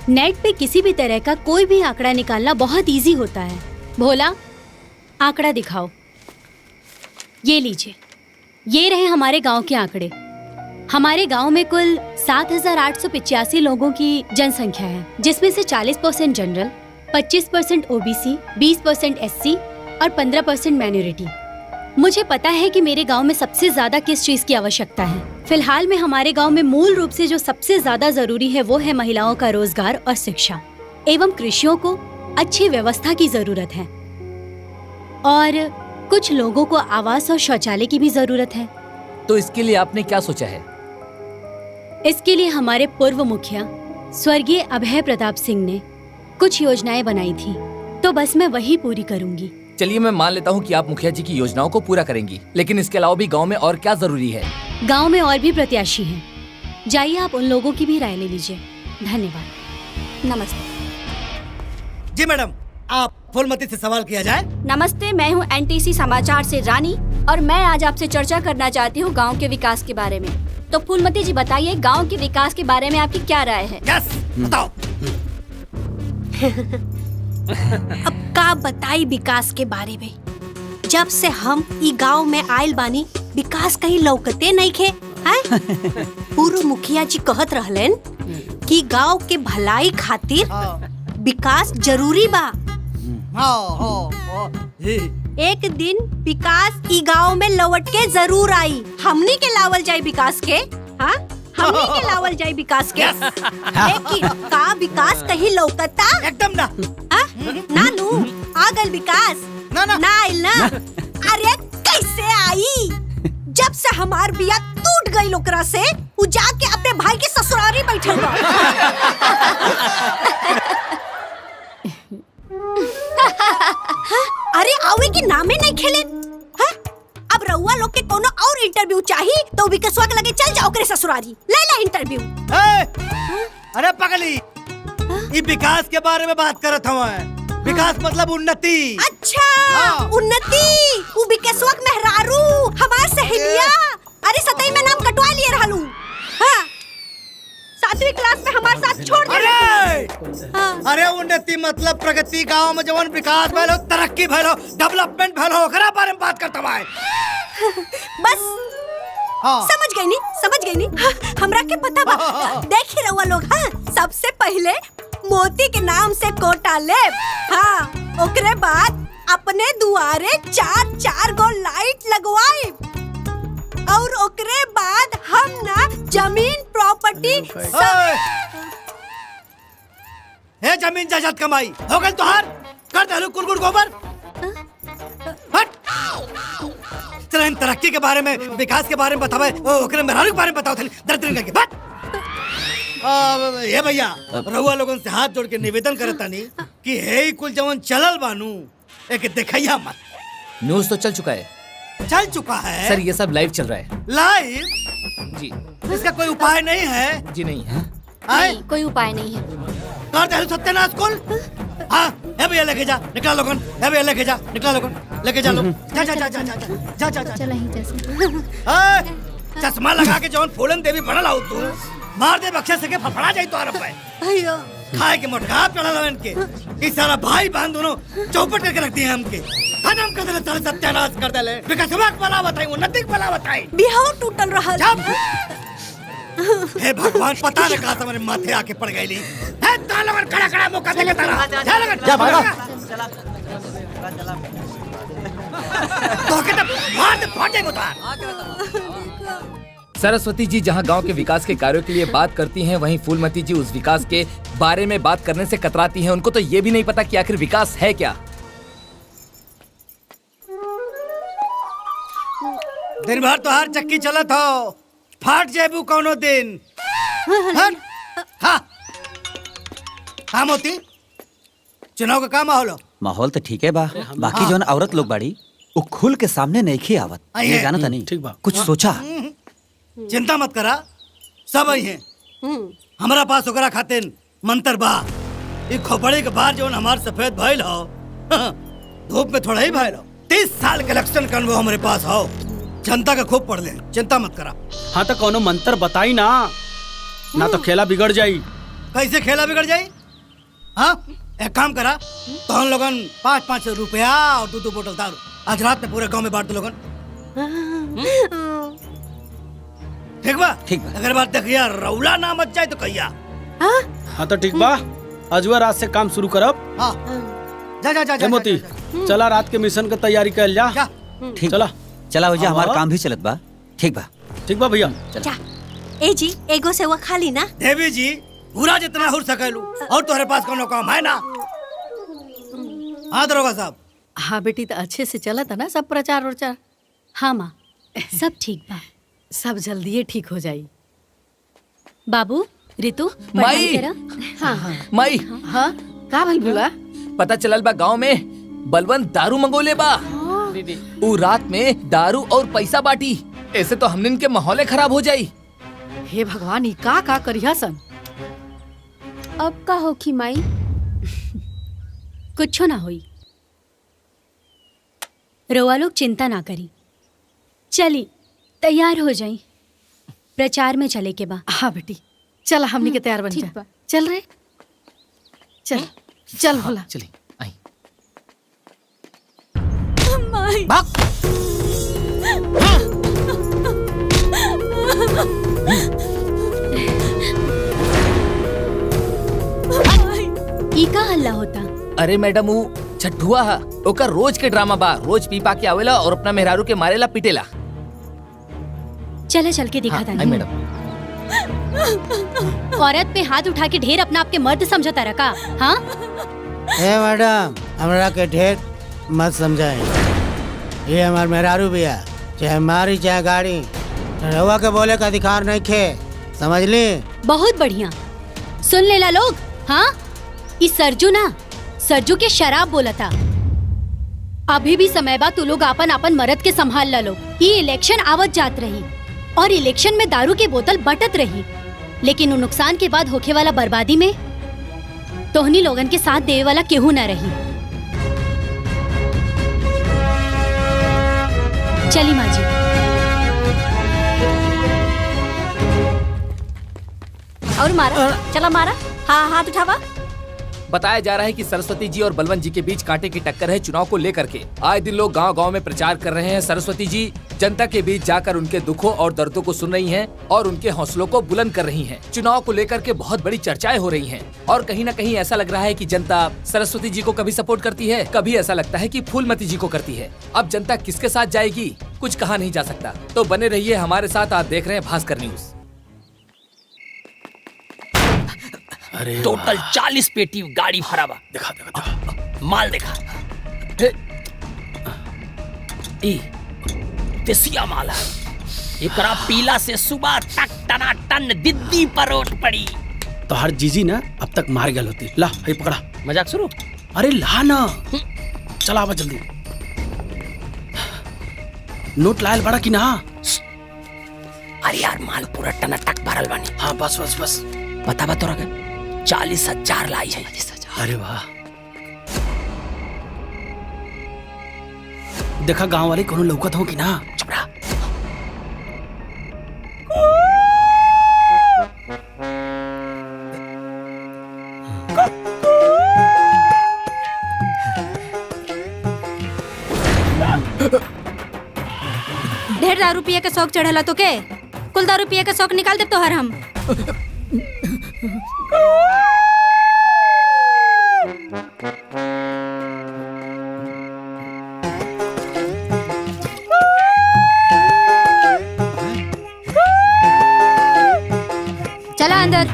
नेट पे किसी भी तरह का कोई भी आंकड़ा निकालना बहुत इजी होता है। भोला, आंकड़ा दिखाओ। ये लीजिए, ये रहे हमारे गांव के आंकड़े। हमारे गांव में कुल 7,885 लोगों की जनसंख्या है, जिसमें से 40% जनरल, 25% ओबीसी, 20% एससी और 15% माइनॉरिटी। मुझे पता है कि मेरे गांव में सबसे ज्यादा किस चीज की आवश्यकता है। फिलहाल में हमारे गांव में मूल रूप से जो सबसे ज्यादा जरूरी है वो है महिलाओं का रोजगार और शिक्षा, एवं कृषियों को अच्छी व्यवस्था की जरूरत है, और कुछ लोगों को आवास और शौचालय की भी जरूरत है। तो इसके लिए आपने क्या सोचा है? इसके लिए हमारे पूर्व मुखिया स्वर्गीय अभय प्रताप सिंह ने कुछ योजनाएं बनाई थी, तो बस मैं वही पूरी करूंगी। चलिए, मैं मान लेता हूँ कि आप मुखिया जी की योजनाओं को पूरा करेंगी, लेकिन इसके अलावा भी गांव में और क्या जरूरी है? गांव में और भी प्रत्याशी हैं। जाइए, आप उन लोगों की भी राय ले लीजिए। धन्यवाद। नमस्ते जी मैडम, आप फूलमती से सवाल किया जाए। नमस्ते, मैं हूँ एनटीसी समाचार से रानी, और मैं आज आपसे चर्चा करना चाहती हूँ गांव के विकास के बारे में। तो फूलमती जी बताइए, गांव के विकास के बारे में आपकी क्या राय है? बताओ। अब का बताई विकास के बारे में? जब से हम ई गांव में आयल बानी, विकास कहीं लौकते नहीं खे। पूर्व मुखिया जी कहत रहलन कि गांव के भलाई खातिर विकास जरूरी बा। एक दिन विकास ई गांव में लौट के जरूर आई। हमनी के लावल जाए विकास के, हाँ, हमनी के लावल जाए विकास के। लेकिन का विकास कहीं लौकता? एकदम ना। नानू, आ गल विकास? ना आइल ना। अरे कैसे आई? जब से हमार बिया टूट गई ओकरा से, उ जाके अपने भाई के ससुरारी बैठल बा। अरे आवे के नामे नहीं खेले। अब रउआ लोग के कोनो और इंटरव्यू चाहिए तो विकासवा के लगे चल जाओ ओकरे ससुरारी, ले ला इंटरव्यू। अरे पगली, ये विकास के बारे में बात करत हूँ। विकास मतलब उन्नति। अच्छा, उन्नति। उ विकासवा के मेहरारू हमार सहेलिया। अरे सतई में नाम कटवा लिए रहलू। हाँ, 7वीं क्लास में हमारे साथ छोड़ दे। अरे उन्नति मतलब प्रगति। गांव में जवन विकास भइल हो, तरक्की भइल हो, डेवलपमेंट भइल हो, ओकरा बारे में बात करता हूँ। बस समझ गई नी, समझ गई नी। हमरा के पता बा। देखी रहुआ लोग, हाँ, सबसे पहले मोती के नाम से कोटा ले। हाँ, ओकरे बाद अपने दुआरे 4-4 गो लाइट लगवाई, और ओकरे बाद हम ना जमीन प्रॉपर्टी हे जमीन जायदाद कमाई हो गल तोहार। कर डालू कुलगुड़ गोबर। हट। चल इन तरक्की के बारे में, विकास के बारे में बतावे, ओकरे मेहरारू के बारे में बताओ। दर्द करके बात। ये भैया, रउआ लोगन से हाथ जोड़ के निवेदन करतानी कि हे कुल जवन चलल बानू, एक देखैया मत। न्यूज़ तो चल चुका है। चल चुका है सर, ये सब लाइव चल रहा है। लाइव? जी। इसका कोई उपाय नहीं है? जी नहीं है। नहीं, कोई उपाय नहीं है। कर दे सत्यानाश कुल। हाँ, हे भैया लेके जा, निकला लोगन। हे भैया लेके जा, निकला लोगन। लेके जा लोग। जा जा जा जा जा जा जा जा। चला ही जैसे। चश्मा लगा के जवन फूलन देवी बनल आउ तू, मार दे बक्से से के फफड़ा जाई तो अरब पे। अयो, खाए के मोटका चढ़ल हवन के। ई सारा भाई बहन दोनों चौपट करके रख दिए हमके। खत्म कर देले, सारे सत्यानाश कर देले। विकासवा के भला बताई, उन्नति के भला बताई। बिहाव टूटल रहल। हे भगवान, पता न कहां से हमारे माथे आके पड़ गईली। हे तालवन खड़ा खड़ा मौका देके तारा। जा लगन। जा भागा। तो के तो मार दे, फट जाएगा तार। सरस्वती जी जहां गांव के विकास के कार्यों के लिए बात करती हैं, वहीं फूलमती जी उस विकास के बारे में बात करने से कतराती हैं। उनको तो ये भी नहीं पता कि आखिर विकास है क्या। दिन भर तो हर चक्की चलत हो, फाट जेबू कौनो दिन। हाँ मोती, चुनाव का का माहौल हो? माहौल तो ठीक है बा, बाकी जौन औरत लोग बाड़ी वो खुल के सामने नहीं आवत। ये जाना था नहीं, कुछ सोचा? चिंता मत करा, सब आई हैं। हमारा पास ओकरा खातिर मंत्र बा। ई खोपड़ी के बाहर जौन हमार सफेद भइल हो, धूप में थोड़ा ही भइल हो, 30 साल के इलेक्शन का अनुभव हमारे पास हो। जनता का खूब पढ़ ले, चिंता मत करा। हाँ तो कोनो मंत्र बताई ना, ना तो खेला बिगड़ जाई। कैसे खेला बिगड़ जाई? हाँ, एक काम करा, तो हम लोगन 5-5 रुपया और 2-2 बोतल दारू आज रात में पूरे गांव में बांट दो लोगन। ठीक बा? ठीक बा। अगर बात देखिया रौला ना मच जाए तो कहिया। हाँ तो ठीक बा, अजवा रात से काम शुरू करब। हाँ, जा मोती, चला रात के मिशन की तैयारी कर जा। ठीक चला चला भैया, हमारा काम भी चलत बा। ठीक बा, ठीक बा भैया। जा ए जी एगो से वो खा ली ना। देवी जी पूरा जितना हो सकेलू, और तुम्हारे पास कोनो काम है ना? हाँ दरोगा साहब। हाँ बेटी, तो अच्छे से चला था ना सब प्रचार उचार? हाँ माँ, सब ठीक बा। सब जल्दी ठीक हो जाई। बाबू, रितु, माई। पढ़ाई करा। हाँ हाँ माई, हाँ, का भइल बुआ? पता चलल बा गांव में बलवंत दारू मंगोले बा। उ रात में दारू और पैसा बाटी, ऐसे तो हमनिन के माहौले खराब हो जाई। हे भगवान, ई का करिया सन? अब का होखी माई? कुछो ना होई, रोआ लोग चिंता ना करी। चली तैयार हो जाई, प्रचार में चले के बा। हाँ बेटी, चल हमनी के तैयार बन जा। चल रे, चल चल भोला। चली आई। भाग। ई का हल्ला होता? अरे मैडम, वो छठुआ हा, ओकर रोज के ड्रामा बा। रोज पी पा के आवेला और अपना मेहरारू के मारेला पीटेला। चला चल के दिखा था। मैडम, औरत पे हाथ उठा के ढेर अपना आपके मर्द समझता रखा? हाँ ए मैडम, हमरा के ढेर मत समझाए। ये हमार मेहरारू बिया, चाहे मारी चाहे गाड़ी, रहुआ के बोले का अधिकार नहीं खे, समझ ली? बहुत बढ़िया, सुन लेला लोग। हाँ, इस सरजू ना, सरजू के शराब बोला था। अभी भी समय बा, तू लोग अपन अपन मर्द के संभाल ला लो। ये इलेक्शन आवत जात रही और इलेक्शन में दारू की बोतल बटत रही, लेकिन उन नुकसान के बाद होखे वाला बर्बादी में तोहनी लोगन के साथ देवे वाला केहू न रही। चली माँ जी। और मारा, चला मारा। हाँ, हाथ उठावा। बताया जा रहा है कि सरस्वती जी और बलवंत जी के बीच कांटे की टक्कर है चुनाव को लेकर के। आए दिन लोग गांव-गांव में प्रचार कर रहे हैं। सरस्वती जी जनता के बीच जाकर उनके दुखों और दर्दों को सुन रही हैं और उनके हौसलों को बुलंद कर रही हैं। चुनाव को लेकर के बहुत बड़ी चर्चाएं हो रही हैं और कहीं न कहीं ऐसा लग रहा है कि जनता सरस्वती जी को कभी सपोर्ट करती है, कभी ऐसा लगता है कि फूलमती जी को करती है। अब जनता किसके साथ जाएगी कुछ कहा नहीं जा सकता। तो बने रहिए हमारे साथ। आप देख रहे हैं भास्कर न्यूज। अरे टोटल 40 पेटी गाड़ी भरा बा। देखा माल देखा, देसिया माल है। एकरा पीला से सुबह तक टनाटन दिद्दी परोट पड़ी। तो हर जीजी ना अब तक मार गल होती। ला ये पकड़ा। मजाक शुरू? अरे ला ना, चला आवा जल्दी। नोट लायल बड़ा की ना? अरे यार, माल पूरा टनाटक भरल बानी। हाँ बस बस बस। बता बता रहा 40,000 लाई है। अरे वाह, देखा गांव वाले कोनो लौकत हो कि ना? चुप रहा। ढेर दारू पिए के शौक चढ़ेला तो के? कुल दारू पिए के शौक निकाल दे तो हर हम। चला अंदर।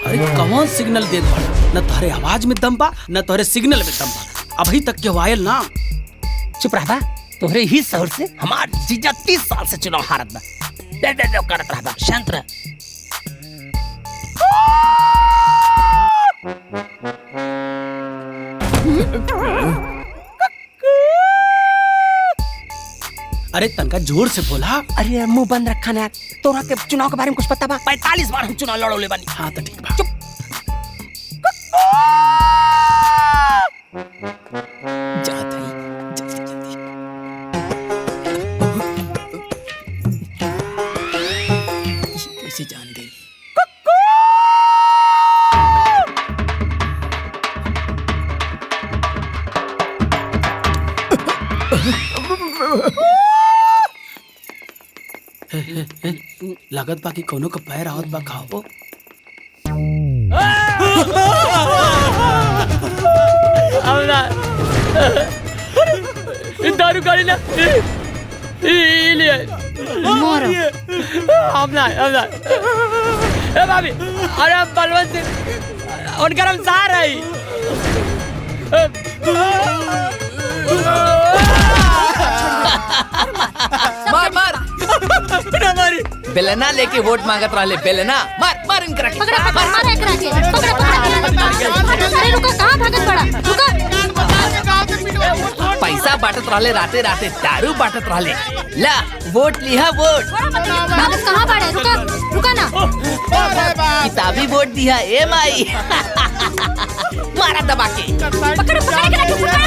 अरे कौन सिग्नल दे दो? न तोहरे आवाज में दम बा, न तोहरे सिग्नल में दम बा। अभी तक के वायल ना। चुप रहा बा। तोहरे ही शहर से हमार जीजा 30 साल से चुनाव हारत बा। दे दे दे करत रहा बा। शांत रह। अरे तनका जोर से बोला। अरे मुंह बंद रखा ना, तोरा के चुनाव के बारे में कुछ पता बा? 45 बार हम चुनाव लड़ौले बानी। हाँ तो ठीक बा। चुप। जात है जल्दी जल्दी। कैसे जान गई? लागत बा कि कोनो का पैर आवत बा खाओ। दारू गाड़ी ना लिए हम ना ए भाभी, अरे हम बलवंत सिंह उनका हम सार है। मार मार ना मारी। बेलना लेके वोट मांगत रहा, बेलना मार मार इनकरा के। पकड़ा पकड़ा मार एकरा के, पकड़ा पकड़ा। अरे रुको, कहां भागत पड़ा? रुको। पैसा बांटत रहले, राते राते दारू बांटत रहले। ला वोट लिहा वोट। भागत कहां पड़े? रुका रुका ना। किताबी वोट दिया ए माई। मारा दबा के। पकड़ पकड़ एकरा के, पकड़।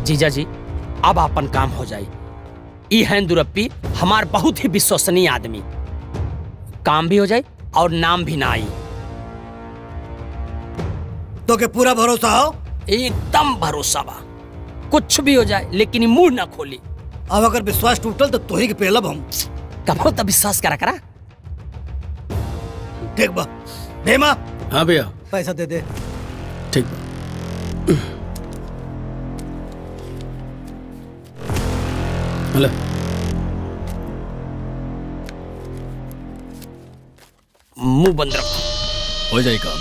जीजा जी अब अपन काम हो जाए। ई है दुरप्पी हमार बहुत ही विश्वसनीय आदमी, काम भी हो जाए और नाम भी ना आई। तो के पूरा भरोसा हो? एकदम भरोसा बा, कुछ भी हो जाए लेकिन मुंह ना खोली। अब अगर विश्वास टूटल तो तोही के पेलब हम। कबो तो विश्वास करा करा। ठीक बा भेमा। हाँ भैया पैसा दे दे। ठीक बा। हेलो मुंह बंद रखो, हो जाएगा काम।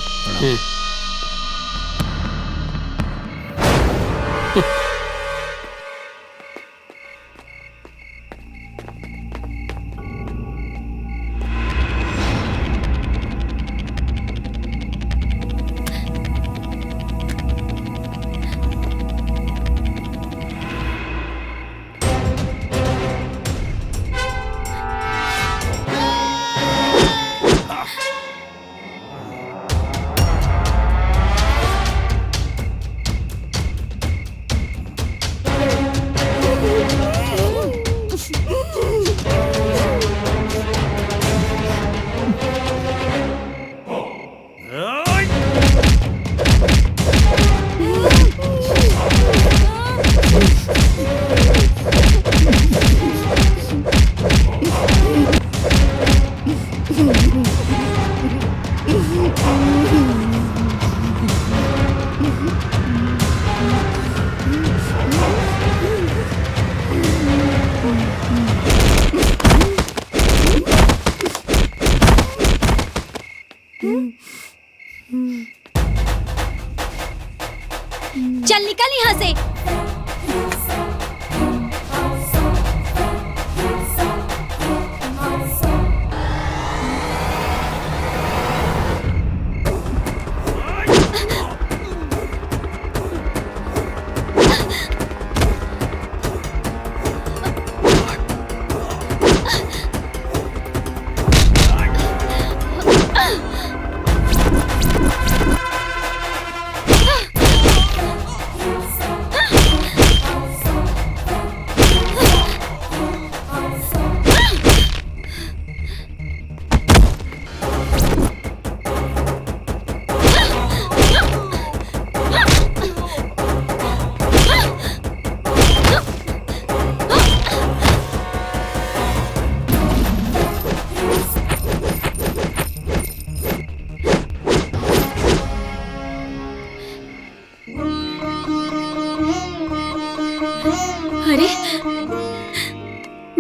अरे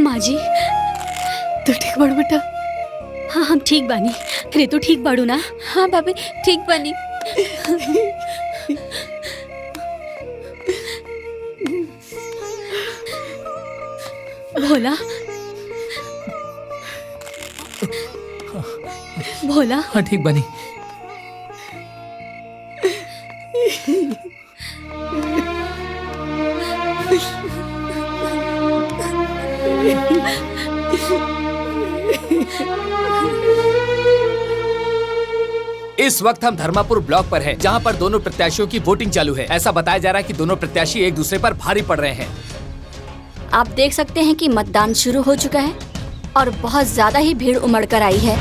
माँ जी, तू ठीक बाड़ू बेटा? हाँ हम ठीक बानी। रे तू ठीक बाड़ू ना? हाँ भाभी ठीक बानी। भोला, भोला। हाँ ठीक बनी। इस वक्त हम धर्मापुर ब्लॉक पर हैं, जहां पर दोनों प्रत्याशियों की वोटिंग चालू है। ऐसा बताया जा रहा है कि दोनों प्रत्याशी एक दूसरे पर भारी पड़ रहे हैं। आप देख सकते हैं कि मतदान शुरू हो चुका है और बहुत ज्यादा ही भीड़ उमड़ कर आई है।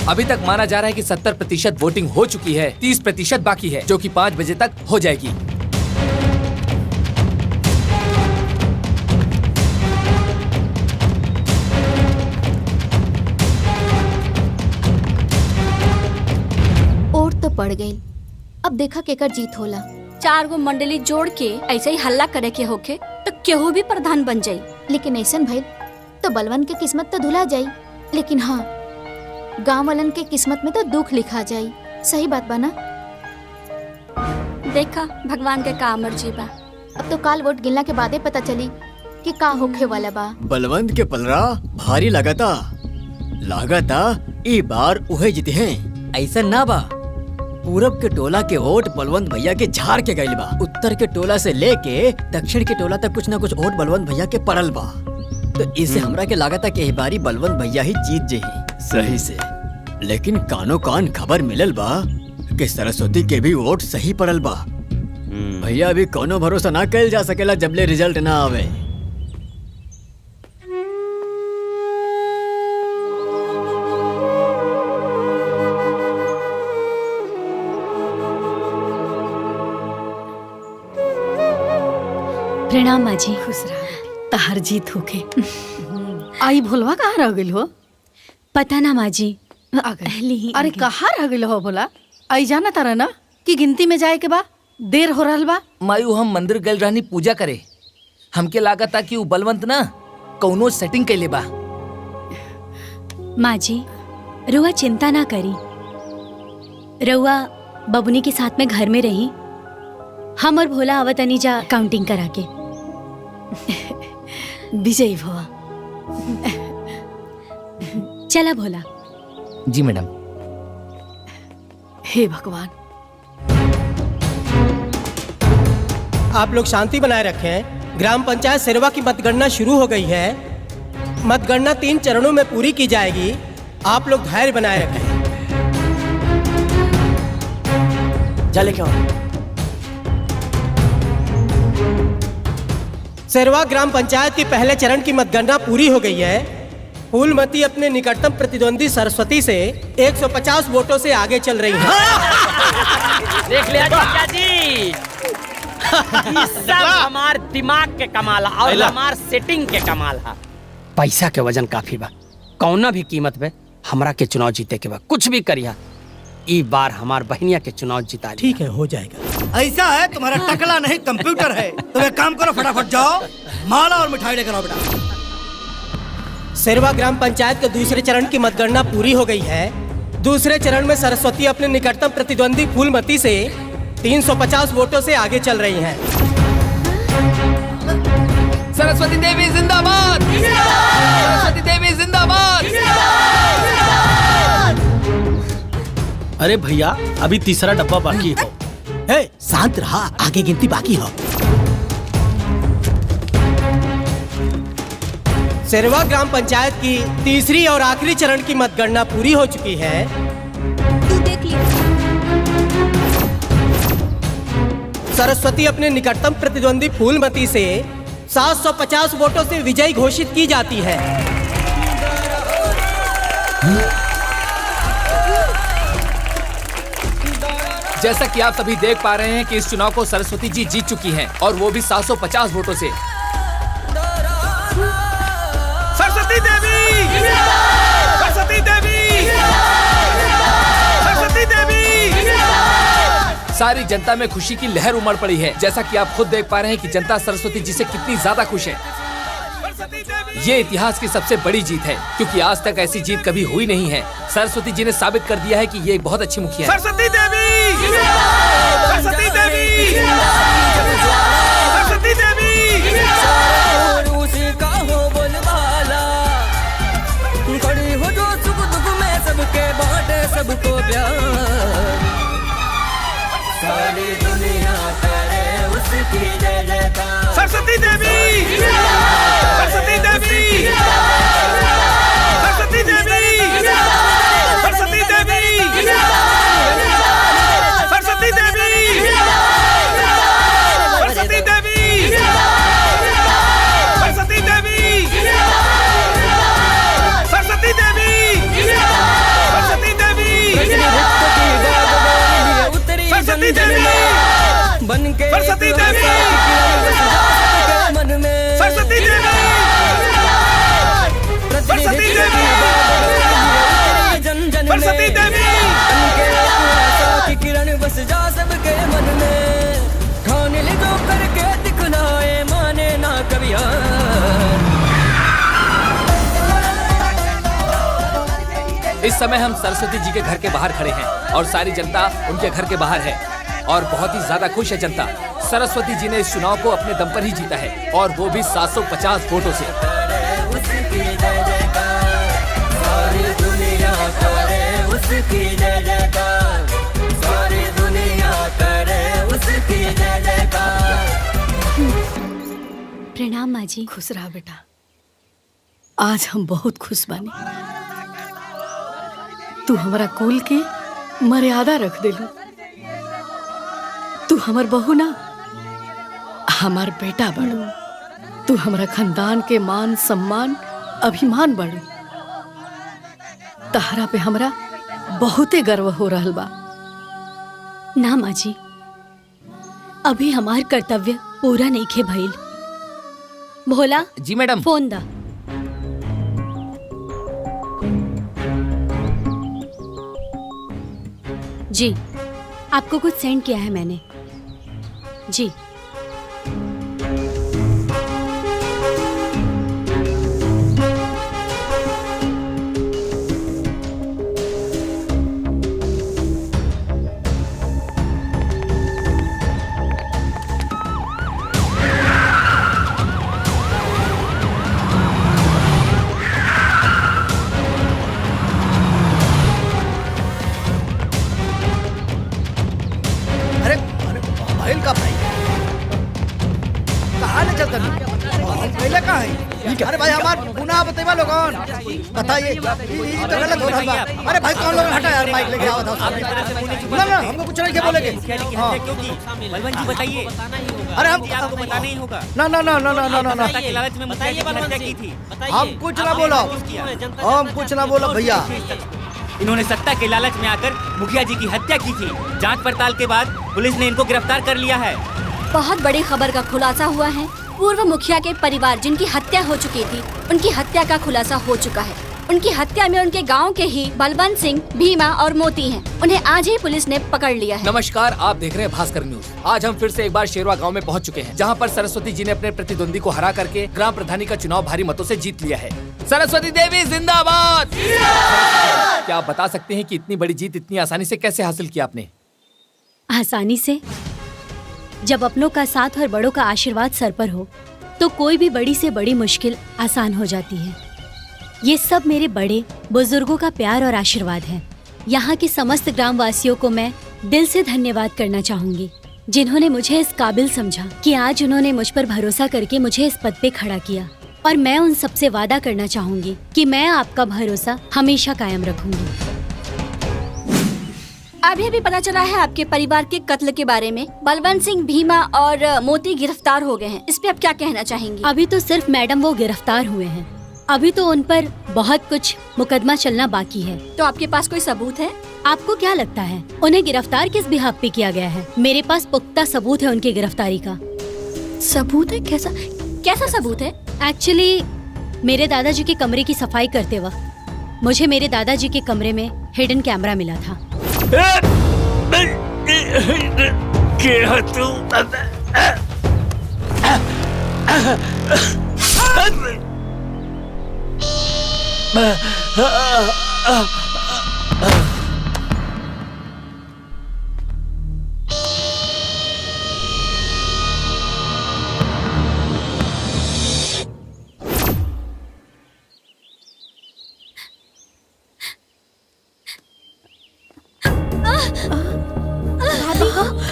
अभी तक माना जा रहा है कि 70% वोटिंग हो चुकी है, 30% बाकी है, जो कि 5 बजे तक हो जाएगी। वोट तो पड़ गई, अब देखा केकर जीत होला। 4 गो मंडली जोड़ के ऐसे ही हल्ला करे के होके तो केहू भी प्रधान बन जाई। लेकिन ऐसन भइल तो बलवन के किस्मत तो धुला जाई, लेकिन हाँ गांव वालन के किस्मत में तो दुख लिखा जाई। सही बात बा ना? देखा भगवान के का मर्जी बा। अब तो काल वोट गिनला के बादे पता चली कि का होखे वाला बा। बलवंत के पलरा भारी लागता ई बार उहे जीते हैं। ऐसा ना बा, पूरब के टोला के वोट बलवंत भैया के झाड़ के गइल बा। उत्तर के टोला से लेके दक्षिण के टोला तक कुछ न कुछ वोट बलवंत भैया के पड़ल बा। तो इससे हमरा के लागता कि बारी बलवंत भैया ही जीत जाही। सही से, लेकिन कानो कान खबर मिलल बा कि सरस्वती के भी वोट सही पड़ल बा। भैया अभी कोनो भरोसा ना कइल जा सकेला जबले रिजल्ट ना आवे। प्रणाम माँ जी। खुश रहा, तहार जीत होके। आई भोलवा कहाँ रह गई हो? पता ना माँ जी। आ गई। अरे कहाँ रह गई हो भोला? आई जाना तारा ना कि गिनती में जाए के बा देर हो रहल बा। मायू हम मंदिर गल रहनी पूजा करे, हमके लागत था कि वो बलवंत ना कौनो सेटिंग कैले बा। माँ जी रुआ चिंता ना करी, रुआ बबुनी के साथ में घर में रही, हम और भोला आवत अनीजा काउंटिंग करा के। विजयी भवा। चला भोला। जी मैडम। हे भगवान। आप लोग शांति बनाए रखें। ग्राम पंचायत सेरवा की मतगणना शुरू हो गई है। मतगणना 3 चरणों में पूरी की जाएगी। आप लोग धैर्य बनाए रखें। चले क्या? सेरवा ग्राम पंचायत की पहले चरण की मतगणना पूरी हो गई है। फूलमती अपने निकटतम प्रतिद्वंदी सरस्वती से 150 वोटों से आगे चल रही है। देख लिया चाचा जी, ये सब हमार दिमाग के कमाल है और हमार सेटिंग के कमाल है। पैसा के वजन काफी बा, कौना भी कीमत पे हमरा के चुनाव जीते के बा। कुछ भी करिया, ई बार हमार बहनिया के चुनाव जिता। ठीक है, हो जाएगा। ऐसा है तुम्हारा टकला नहीं कंप्यूटर है। तुम एक काम करो, फटाफट जाओ माला और मिठाई लेकर आओ बेटा। सेरवा ग्राम पंचायत के दूसरे चरण की मतगणना पूरी हो गई है। दूसरे चरण में सरस्वती अपने निकटतम प्रतिद्वंदी फूलमती से 350 वोटों से आगे चल रही हैं। सरस्वती देवी जिंदाबाद! सरस्वती देवी जिंदाबाद! अरे भैया, अभी तीसरा डब्बा बाकी हो। शांत रहा, आगे गिनती बाकी हो। सेरवा ग्राम पंचायत की तीसरी और आखिरी चरण की मतगणना पूरी हो चुकी है। तू देख लिया। सरस्वती अपने निकटतम प्रतिद्वंदी फूलमती से 750 वोटों से विजयी घोषित की जाती है। जैसा कि आप सभी देख पा रहे हैं कि इस चुनाव को सरस्वती जी जीत चुकी हैं और वो भी 750 वोटों से। सरस्वती देवी, सरस्वती देवी, सरस्वती देवी। सारी जनता में खुशी की लहर उमड़ पड़ी है। जैसा कि आप खुद देख पा रहे हैं कि जनता सरस्वती जी से कितनी ज्यादा खुश है। ये इतिहास की सबसे बड़ी जीत है क्योंकि आज तक ऐसी जीत कभी हुई नहीं है। सरस्वती जी ने साबित कर दिया है कि ये एक बहुत अच्छी मुखिया है। सरस्वती देवी, सरस्वती देवी, सरस्वती देवी। उसका हो बोलबाला, खड़ी हो जो सुख दुख में सबके बांटे सबको प्यार। सारी दुनिया करे उसकी जय जयकार। सरस्वती देवी, सरस्वती देवी, सरस्वती देवी, सरस्वती देवी, सरस्वती देवी, सरस्वती देवी, सरस्वती देवी, सरस्वती देवी, सरस्वती देवी, सरस्वती देवी, बन के सरस्वती देवी, मन में सरस्वती देवी, सरस्वती देवी, जन जन सरस्वती देवी, की किरण बस जा सबके मन में। ठान ले जो करके दिखलाए माने ना कभी हार। इस समय हम सरस्वती जी के घर के बाहर खड़े हैं और सारी जनता उनके घर के बाहर है और बहुत ही ज्यादा खुश है जनता। सरस्वती जी ने इस चुनाव को अपने दम पर ही जीता है और वो भी 750 वोटों से। उसकी जय जयकार, सारी दुनिया करे उसकी जय जयकार, सारी दुनिया करे उसकी जय जयकार। प्रणाम माँ जी। खुश रहा बेटा। आज हम बहुत खुश बानी। तू हमारा कुल के मर्यादा रख देलू। तू हमार बहू ना, हमार बेटा बड़ू। तू हमारा खानदान के मान सम्मान अभिमान बड़ू। तहरा पे हमरा बहुते गर्व हो रहल बा। ना माँ जी, अभी हमार कर्तव्य पूरा नहीं खे भइल। भोला जी मैडम। फोन दा। जी, आपको कुछ सेंड किया है मैंने। जी अरे भाई हमारे गुनाह बतेवा लोगन बताइए, ये तो गलत हो रहा है। अरे भाई कौन लोग हटा यार, माइक लेके आओ। ना ना हमको कुछ नहीं क्या बोलेंगे। बलवंत जी बताइए। अरे हम आपको बताना ही होगा। ना ना ना ना ना ना ना के लालच में मुखिया जी ने हत्या की थी। हम कुछ ना बोलो, हम कुछ ना बोलो भैया। इन्होंने सत्ता के लालच में आकर मुखिया जी की हत्या की थी। जांच पड़ताल के बाद पुलिस ने इनको गिरफ्तार कर लिया है। बहुत बड़ी खबर का खुलासा हुआ है। पूर्व मुखिया के परिवार जिनकी हत्या हो चुकी थी, उनकी हत्या का खुलासा हो चुका है। उनकी हत्या में उनके गांव के ही बलवंत सिंह, भीमा और मोती हैं। उन्हें आज ही पुलिस ने पकड़ लिया है। नमस्कार, आप देख रहे हैं भास्कर न्यूज। आज हम फिर से एक बार शेरवा गांव में पहुंच चुके हैं, जहां पर सरस्वती जी ने अपने प्रतिद्वंदी को हरा करके ग्राम प्रधानी का चुनाव भारी मतों से जीत लिया है। सरस्वती देवी जिंदाबाद। क्या आप बता सकते हैं कि इतनी बड़ी जीत इतनी आसानी से कैसे हासिल की आपने? आसानी से, जब अपनों का साथ और बड़ों का आशीर्वाद सर पर हो तो कोई भी बड़ी से बड़ी मुश्किल आसान हो जाती है। ये सब मेरे बड़े बुजुर्गों का प्यार और आशीर्वाद है। यहाँ के समस्त ग्रामवासियों को मैं दिल से धन्यवाद करना चाहूंगी, जिन्होंने मुझे इस काबिल समझा कि आज उन्होंने मुझ पर भरोसा करके मुझे इस पद पे खड़ा किया। और मैं उन सबसे वादा करना चाहूंगी कि मैं आपका भरोसा हमेशा कायम रखूंगी। अभी अभी पता चला है आपके परिवार के कत्ल के बारे में। बलवंत सिंह, भीमा और मोती गिरफ्तार हो गए हैं। इस पे आप क्या कहना चाहेंगी? अभी तो सिर्फ मैडम वो गिरफ्तार हुए हैं। अभी तो उन पर बहुत कुछ मुकदमा चलना बाकी है। तो आपके पास कोई सबूत है? आपको क्या लगता है उन्हें गिरफ्तार किस बिहाफ पे किया गया है? मेरे पास पुख्ता सबूत है उनकी गिरफ्तारी का। सबूत है? कैसा कैसा सबूत है? एक्चुअली मेरे दादाजी के कमरे की सफाई करते वक्त मुझे मेरे दादाजी के कमरे में हिडन कैमरा मिला था।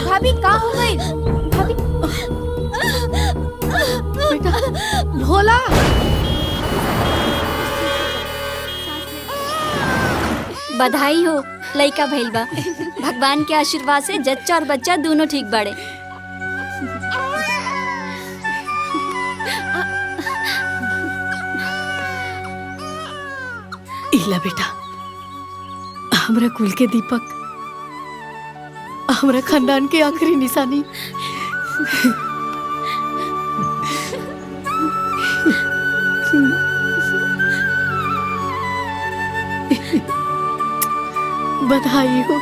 भाभी कहाँ हो गई? भाभी बेटा भोला बधाई हो, लइका भइल बा। भगवान के आशीर्वाद से जच्चा और बच्चा दोनों ठीक बाड़े। इला बेटा, हमरा कुल के दीपक, हमरा खानदान के आखिरी निशानी। बधाई हो।